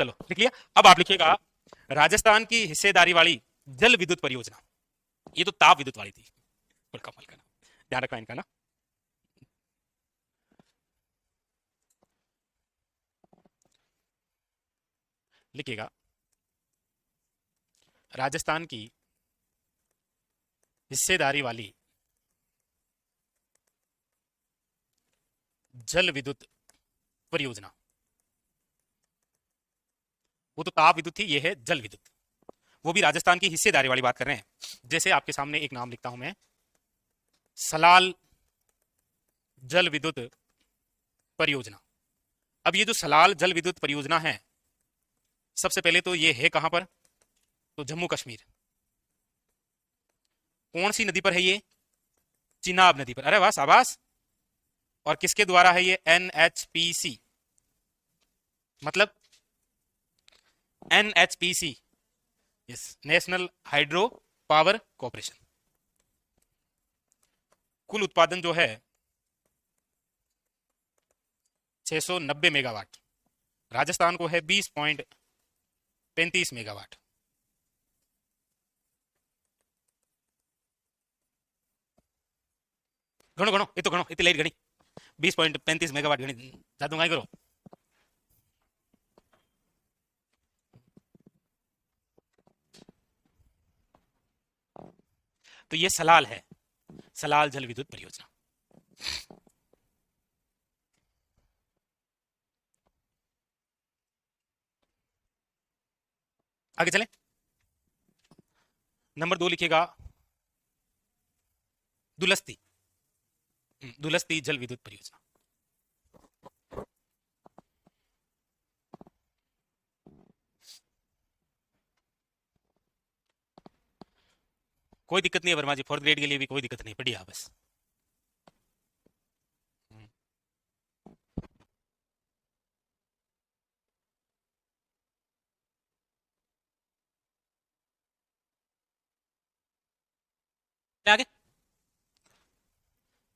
चलो लिख लिया। अब आप लिखिएगा राजस्थान की हिस्सेदारी वाली जल विद्युत परियोजना। ये तो ताप विद्युत वाली थी। बड़ा कमाल का नाम। ध्यान रखना इनका ना। लिखिएगा राजस्थान की हिस्सेदारी वाली जल विद्युत परियोजना। वो तो ताप विद्युत थी, ये है जल विद्युत। वो भी राजस्थान की हिस्सेदारी वाली बात कर रहे हैं। जैसे आपके सामने एक नाम लिखता हूं मैं, सलाल जल विद्युत परियोजना। अब ये जो सलाल जल विद्युत परियोजना है, सबसे पहले तो ये है कहां पर? तो जम्मू कश्मीर। कौन सी नदी पर है ये? चिनाब नदी पर। अरे वाह, शाबाश। और किसके द्वारा है ये? एनएचपीसी, मतलब NHPC, yes, national hydro power corporation. कुल उत्पादन जो है 690 मेगावाट। राजस्थान को है 20.35 मेगावाट। गणो गणो, ये तो गणो, इतनी लाइट गणी। 20.35 मेगावाट गणी। जादू करो। तो ये सलाल है, सलाल जल विद्युत परियोजना। आगे चले। नंबर 2 लिखिएगा दुलस्ती। दुलस्ती जल विद्युत परियोजना। कोई दिक्कत नहीं है वर्मा जी, फोर्थ ग्रेड के लिए भी कोई दिक्कत नहीं, बढ़िया बस। आगे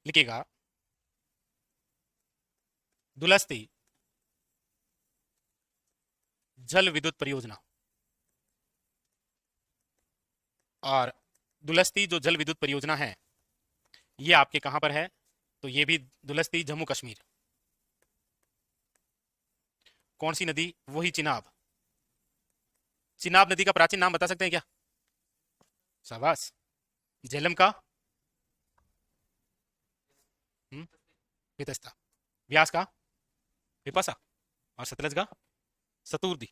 लिखिएगा दुलस्ती जल विद्युत परियोजना। और दुलस्ती जो जल विद्युत परियोजना है, ये आपके कहां पर है? तो ये भी दुलस्ती जम्मू कश्मीर। कौन सी नदी? वही चिनाब। चिनाब नदी का प्राचीन नाम बता सकते हैं क्या? शाबाश। झेलम का? वितस्ता। व्यास का विपासा और सतलज का सतुर्दी।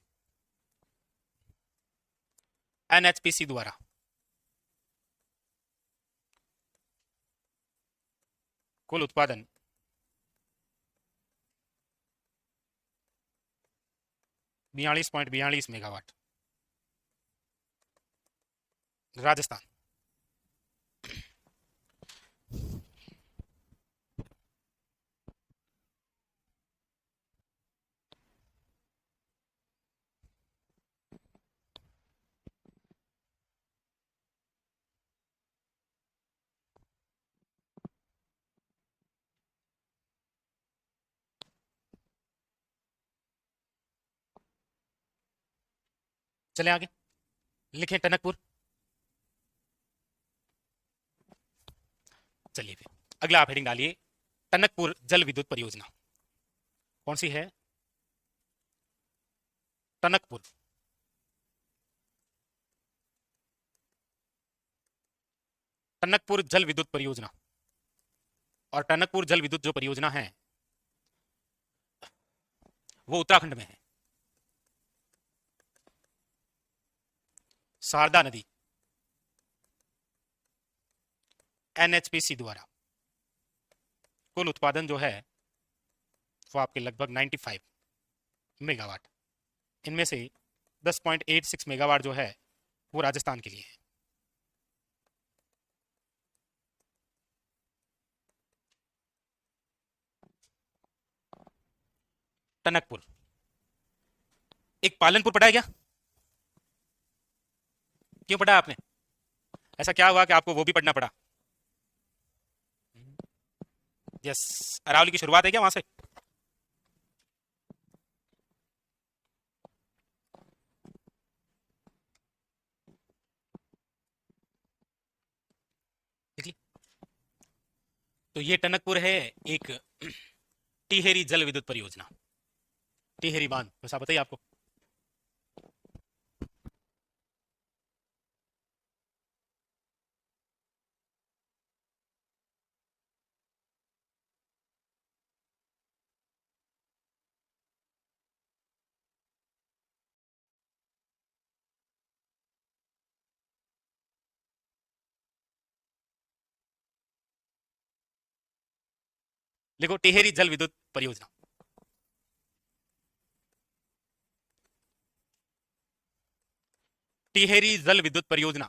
एनएचपीसी द्वारा कुल उत्पादन 42.42 मेगावाट। राजस्थान। चले आगे, लिखें टनकपुर। चलिए फिर अगला आप हेडिंग डालिए, टनकपुर जल विद्युत परियोजना। कौन सी है? टनकपुर। टनकपुर जल विद्युत परियोजना। और टनकपुर जल विद्युत जो परियोजना है वो उत्तराखंड में है। शारदा नदी एनएचपीसी द्वारा कुल उत्पादन जो है वो आपके लगभग 95 मेगावाट। इनमें से 10.86 मेगावाट जो है वो राजस्थान के लिए है। टनकपुर। एक पालनपुर पढ़ा है क्या? क्यों पढ़ा आपने? ऐसा क्या हुआ कि आपको वो भी पढ़ना पड़ा? यस, अरावली की शुरुआत है क्या वहां से? देख ली? तो ये टनकपुर है एक टिहरी जल विद्युत परियोजना। टिहरी बांध वैसा बताइए आपको। लिखो टिहरी जल विद्युत परियोजना। टिहरी जल विद्युत परियोजना।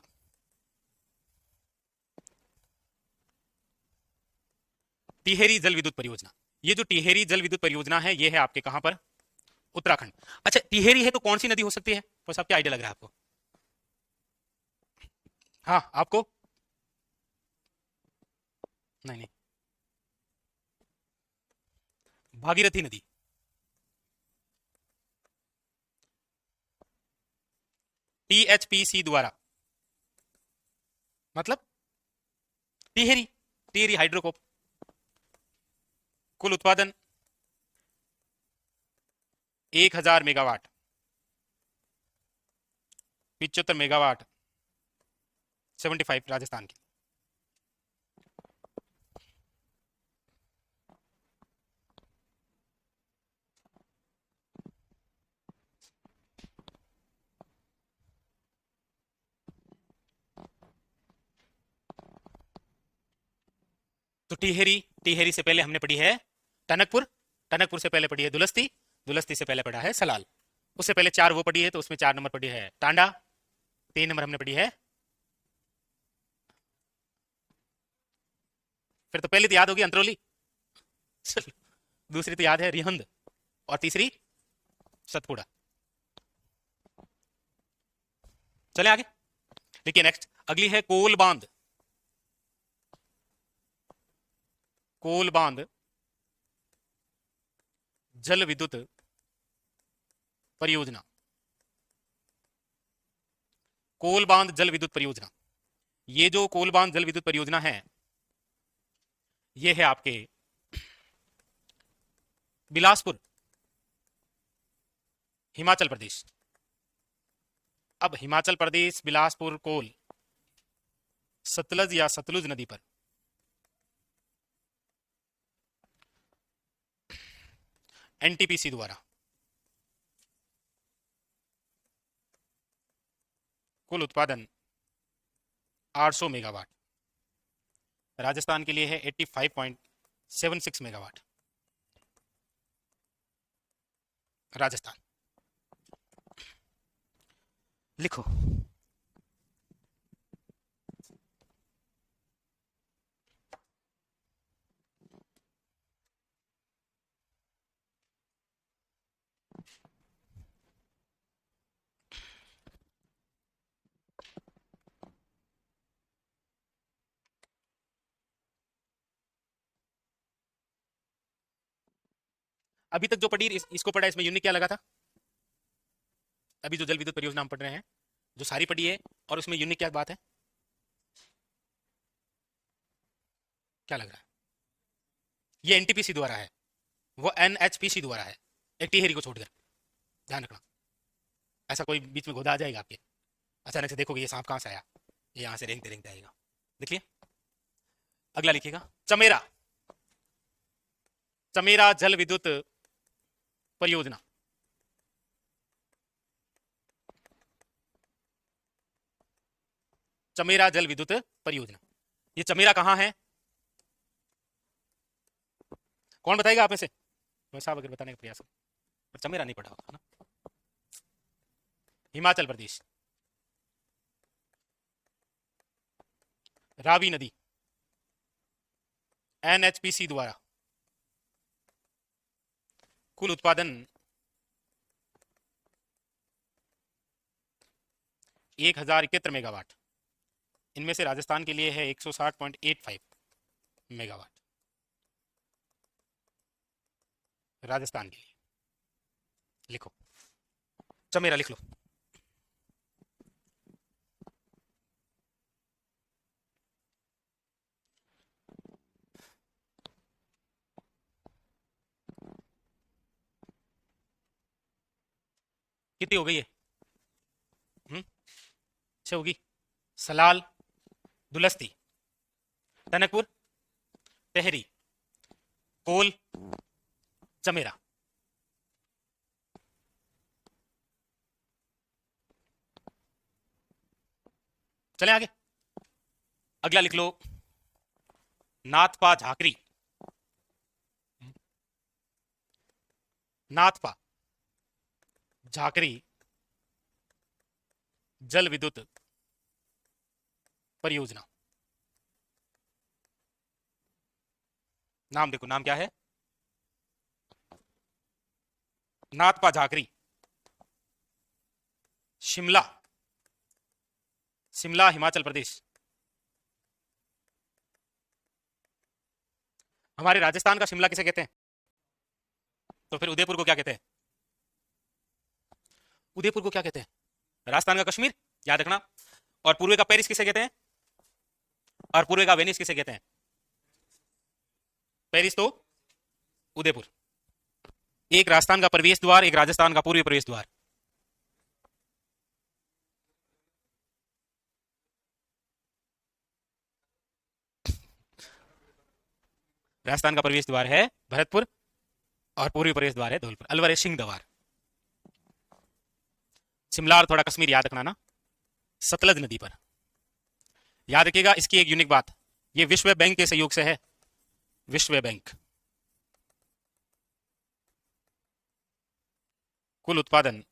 टिहरी जल विद्युत परियोजना। ये जो टिहरी जल विद्युत परियोजना है ये है आपके कहां पर? उत्तराखंड। अच्छा, टिहरी है तो कौन सी नदी हो सकती है? तो सब क्या आइडिया लग रहा है आपको? हाँ आपको? नहीं नहीं, भागीरथी नदी। टीएचपीसी द्वारा, मतलब टिहरी, टिहरी हाइड्रोकोप। कुल उत्पादन 1000 मेगावाट, 75 मेगावाट, 75 राजस्थान की। तो टिहरी, टिहरी से पहले हमने पढ़ी है टनकपुर, टनकपुर से पहले पढ़ी है दुलस्ती, दुलस्ती से पहले पढ़ा है सलाल, उससे पहले 4 वो पढ़ी है तो उसमें 4 नंबर पढ़ी है टांडा, 3 नंबर हमने पढ़ी है। फिर तो पहली तो याद होगी अंतरोली, दूसरी तो याद है रिहंद, और तीसरी सतपुड़ा। चले आगे, देखिए नेक्स्ट अगली है कोल बांध। कोल बांध जल विद्युत परियोजना। कोल बांध जल विद्युत परियोजना। ये जो कोल बांध जल विद्युत परियोजना है ये है आपके बिलासपुर, हिमाचल प्रदेश। अब हिमाचल प्रदेश बिलासपुर कोल सतलज या सतलुज नदी पर एनटीपीसी द्वारा कुल उत्पादन 800 मेगावाट। राजस्थान के लिए है 85.76 मेगावाट। राजस्थान लिखो। अभी तक जो पढ़ी इसको पढ़ा, इसमें यूनिट क्या लगा था? अभी जो जल विद्युत परियोजना हम पढ़ रहे हैं, जो सारी पढ़ी है, और उसमें यूनिट क्या बात है, क्या लग रहा है? ये एनटीपीसी द्वारा है, वो एनएचपीसी द्वारा है, एक टिहरी को छोड़कर। ध्यान रखना, ऐसा कोई बीच में घोदा आ जाएगा आपके, अचानक से देखोगे ये सांप कहां से आया, ये यहां से रेंगते रेंगते आएगा। देखिए अगला लिखिएगा, चमेरा। चमेरा जल विद्युत परियोजना। चमेरा जल विद्युत परियोजना, ये चमेरा कहां है? कौन बताएगा आप में से? वैसा अगर बताने का प्रयास करें, पर चमेरा नहीं पढ़ा होगा ना। हिमाचल प्रदेश, रावी नदी, एनएचपीसी द्वारा कुल उत्पादन 1071 मेगावाट। इनमें से राजस्थान के लिए है 160.85 मेगावाट। राजस्थान के लिए लिखो, चमेरा लिख लो। कितनी हो गई है? 6 होगी। सलाल, दुलस्ती, टनकपुर, टेहरी, कोल, चमेरा। चले आगे, अगला लिख लो, नाथपा झाकरी। नाथपा झाकरी जल विद्युत परियोजना। नाम देखो, नाम क्या है? नाथपा झाकरी, शिमला, शिमला हिमाचल प्रदेश। हमारे राजस्थान का शिमला किसे कहते हैं? तो फिर उदयपुर को क्या कहते हैं? उदयपुर को क्या कहते हैं? राजस्थान का कश्मीर, याद रखना। और पूर्व का पेरिस किसे कहते हैं? और पूर्व का वेनिस किसे कहते हैं? पेरिस तो उदयपुर। एक राजस्थान का प्रवेश द्वार, एक राजस्थान का पूर्वी प्रवेश द्वार। राजस्थान का प्रवेश द्वार है भरतपुर और पूर्वी प्रवेश द्वार है धौलपुर। अलवर है सिंह द्वार। शिमला और थोड़ा कश्मीर याद रखना ना, सतलज नदी पर। याद रखिएगा इसकी एक यूनिक बात, ये विश्व बैंक के सहयोग से है। विश्व बैंक कुल उत्पादन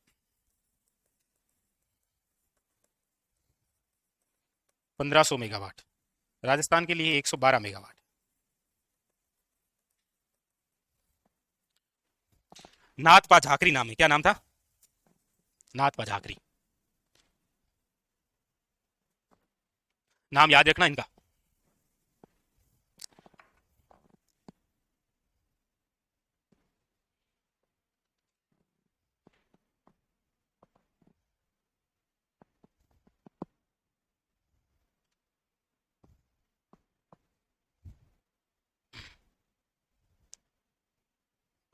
1500 मेगावाट। राजस्थान के लिए 112 मेगावाट। नाथपा झाकरी नाम है, क्या नाम था? नाथपा झाकरी, नाम याद रखना इनका।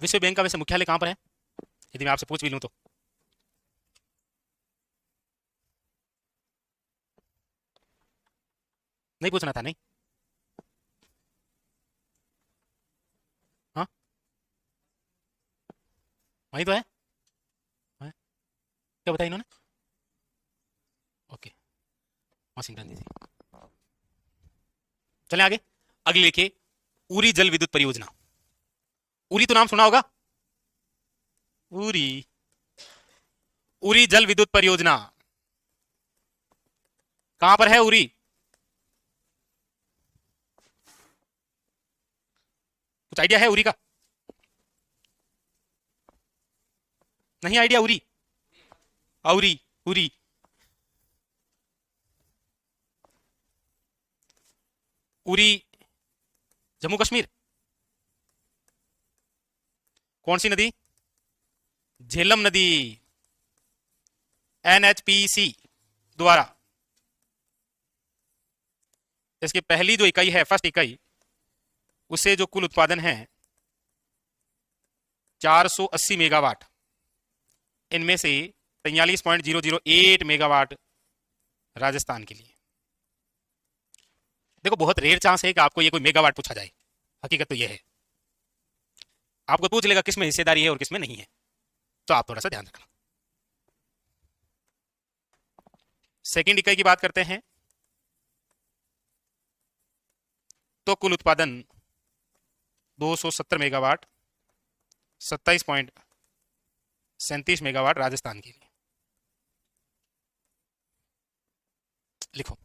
विश्व बैंक का वैसे मुख्यालय कहां पर है, यदि मैं आपसे पूछ भी लूं तो? नहीं पूछना था, नहीं? हाँ, वही तो है? क्या बताया इन्होंने? Okay, Washington DC. चले आगे। अगले लिखिए उरी जल विद्युत परियोजना। उरी तो नाम सुना होगा। उरी, उरी जल विद्युत परियोजना कहां पर है उरी? कुछ आइडिया है उरी का? नहीं आइडिया उरी? उरी, उरी, उरी जम्मू कश्मीर। कौन सी नदी? झेलम नदी, एनएचपीसी द्वारा। इसकी पहली जो इकाई है, फर्स्ट इकाई, उससे जो कुल उत्पादन है 480 मेगावाट, इनमें से 43.008 मेगावाट राजस्थान के लिए। देखो बहुत रेयर चांस है कि आपको ये कोई मेगावाट पूछा जाए, हकीकत तो ये है। आपको पूछ लेगा किसमें हिस्सेदारी है और किसमें नहीं है, तो आप थोड़ा सा ध्यान रखना। सेकेंड इकाई की बात करते हैं तो कुल उत्पादन 270 मेगावाट, 27.37 मेगावाट राजस्थान के लिए। लिखो,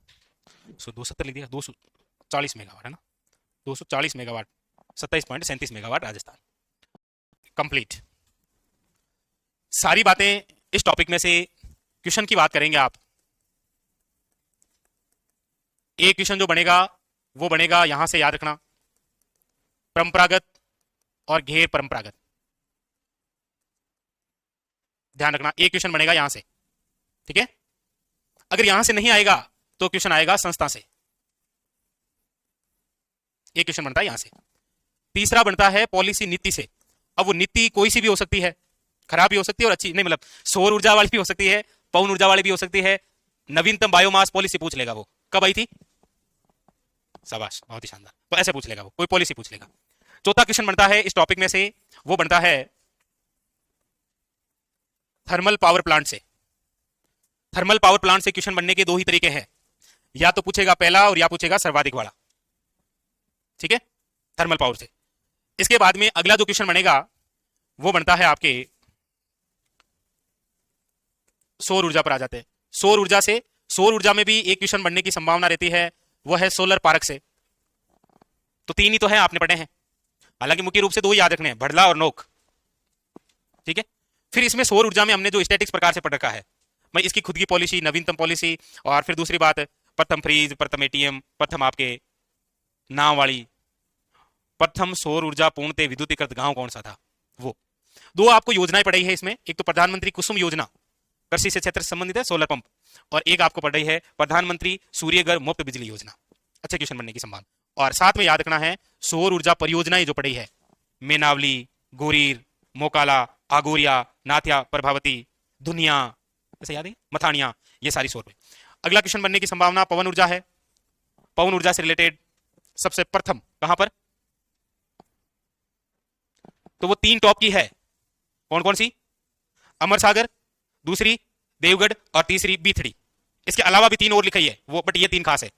270 लिख दिया, 240 मेगावाट है ना, 240 मेगावाट, 27.37 मेगावाट राजस्थान। कंप्लीट। सारी बातें इस टॉपिक में से क्वेश्चन की बात करेंगे आप। एक क्वेश्चन जो बनेगा वो बनेगा, यहां से याद रखना, परंपरागत और घेर परंपरागत। ध्यान रखना, एक क्वेश्चन बनेगा यहां से, ठीक है? अगर यहां से नहीं आएगा तो क्वेश्चन आएगा संस्था से। एक क्वेश्चन बनता है यहां से। तीसरा बनता है पॉलिसी, नीति से। अब वो नीति कोई सी भी हो सकती है, खराब भी हो सकती है और अच्छी नहीं, मतलब सौर ऊर्जा वाली भी हो सकती है, पवन ऊर्जा वाली भी हो सकती है। नवीनतम बायोमास पॉलिसी पूछ लेगा वो, कब आई थी? शाबाश, बहुत ही शानदार। तो ऐसे पूछ लेगा वो, कोई पॉलिसी पूछ लेगा। चौथा क्वेश्चन बनता है इस टॉपिक में से, वो बनता है थर्मल पावर प्लांट से। थर्मल पावर प्लांट से क्वेश्चन बनने के दो ही तरीके हैं, या तो पूछेगा पहला और या पूछेगा सर्वाधिक वाला, ठीक है? थर्मल पावर से। इसके बाद में अगला जो क्वेश्चन बनेगा वो बनता है आपके सौर ऊर्जा पर आ जाते हैं। सौर ऊर्जा से, सौर ऊर्जा में भी एक क्वेश्चन बनने की संभावना रहती है, वो है सोलर पार्क से। तो तीन ही तो है, आपने पढ़े हैं, हालांकि मुख्य रूप से दो ही याद रखने हैं, भड़ला और नोक, ठीक है? फिर इसमें सौर ऊर्जा में हमने जो स्टैटिक्स प्रकार से पढ़ रखा है, मैं इसकी खुद की पॉलिसी, नवीनतम पॉलिसी, और फिर दूसरी बात प्रथम फ्रीज, प्रथम एटीएम, प्रथम आपके नाव वाली, प्रथम सौर ऊर्जा पूर्णतः विद्युतीकृत गांव कौन सा था, वो। दो आपको योजनाएं पढ़ी है इसमें, एक तो प्रधानमंत्री कुसुम योजना, कृषि से क्षेत्र से संबंधित है, सोलर पंप, और एक आपको पढ़ रही है प्रधानमंत्री सूर्यघर मुफ्त बिजली योजना। अच्छे क्वेश्चन बनने की संभावना। और साथ में याद रखना है सौर ऊर्जा परियोजनाएं जो पढ़ी है, मेनावली, गोरीर, मोकाला, आगोरिया, नाथिया, प्रभावती, दुनिया, ऐसे याद है, मथानिया, ये सारी सौर पे। अगला क्वेश्चन बनने की संभावना पवन ऊर्जा है। पवन ऊर्जा से रिलेटेड सबसे प्रथम कहां पर, तो वो तीन टॉप की है, कौन कौन सी? अमर सागर, दूसरी देवगढ़, और तीसरी बीथड़ी। इसके अलावा भी तीन और लिखाई है वो, बट ये तीन खास है।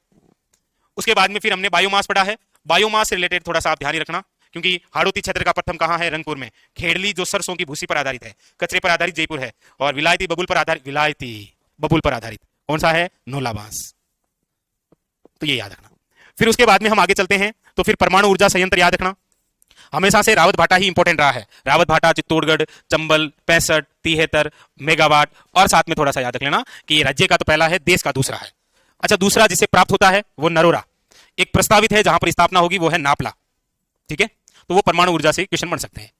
उसके बाद में फिर हमने बायोमास पढ़ा है। बायोमास से रिलेटेड थोड़ा सा आप ध्यान रखना, क्योंकि हाड़ौती क्षेत्र का प्रथम कहां है? रंगपुर में। खेड़ली जो सरसों की भूसी पर आधारित है, कचरे पर आधारित जयपुर है, और विलायती बबुल पर आधारित, विलायती बबुल पर आधारित कौन सा है? नोला बांस। तो ये याद रखना। फिर उसके बाद में हम आगे चलते हैं, तो फिर परमाणु ऊर्जा संयंत्र याद रखना। हमेशा से रावत भाटा ही इंपॉर्टेंट रहा है। रावत भाटा, चित्तौड़गढ़, चंबल 65, 73 मेगावाट। और साथ में थोड़ा सा याद रख लेना कि ये राज्य का तो पहला है, देश का दूसरा है। अच्छा, दूसरा जिसे प्राप्त होता है वो नरोरा, एक प्रस्तावित है जहां पर स्थापना होगी, वो है नापला, ठीक है? तो वो परमाणु ऊर्जा से क्वेश्चन बन सकते हैं।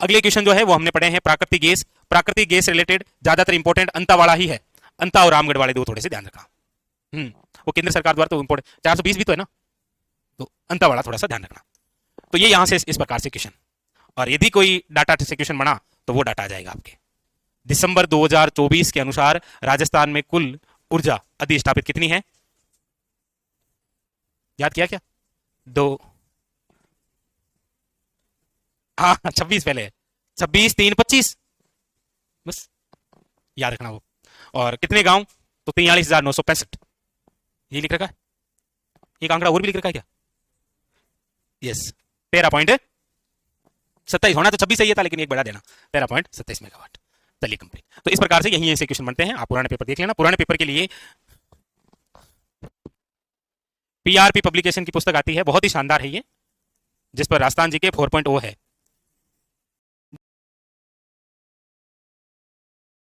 अगले क्वेश्चन जो है वो हमने पढ़े हैं प्राकृतिक गैस। प्राकृतिक गैस रिलेटेड ज्यादातर इंपॉर्टेंट अंता वाला ही है, अंता और रामगढ़ वाले दो थोड़े से ध्यान रखना। वो केंद्र सरकार द्वारा तो इंपॉर्टेंट, 420 भी तो है ना, तो अंता वाला थोड़ा सा ध्यान रखना। तो ये यहां से इस प्रकार से क्वेश्चन, और यदि कोई डाटा से क्वेश्चन बना तो वो डाटा आ जाएगा आपके। दिसंबर 2024 के अनुसार राजस्थान में कुल ऊर्जा अधिष्ठापित कितनी है? याद किया क्या? दो, हाँ 26 पहले है, 26, 3, 25, बस याद रखना वो। और कितने गांव, तो 43,965, ये लिख रखा है। एक आंकड़ा और भी लिख रखा है क्या? यस, 13.27 होना तो 26 सही था, लेकिन एक बढ़ा देना, 13.27 मेगावाट। चलिए कंप्लीट। तो इस प्रकार से यही ऐसे क्वेश्चन बनते हैं, आप पुराने पेपर देख लेना। पुराने पेपर के लिए पीआरपी पब्लिकेशन की पुस्तक आती है, बहुत ही शानदार है ये, जिस पर राजस्थान जी के 4.0 है।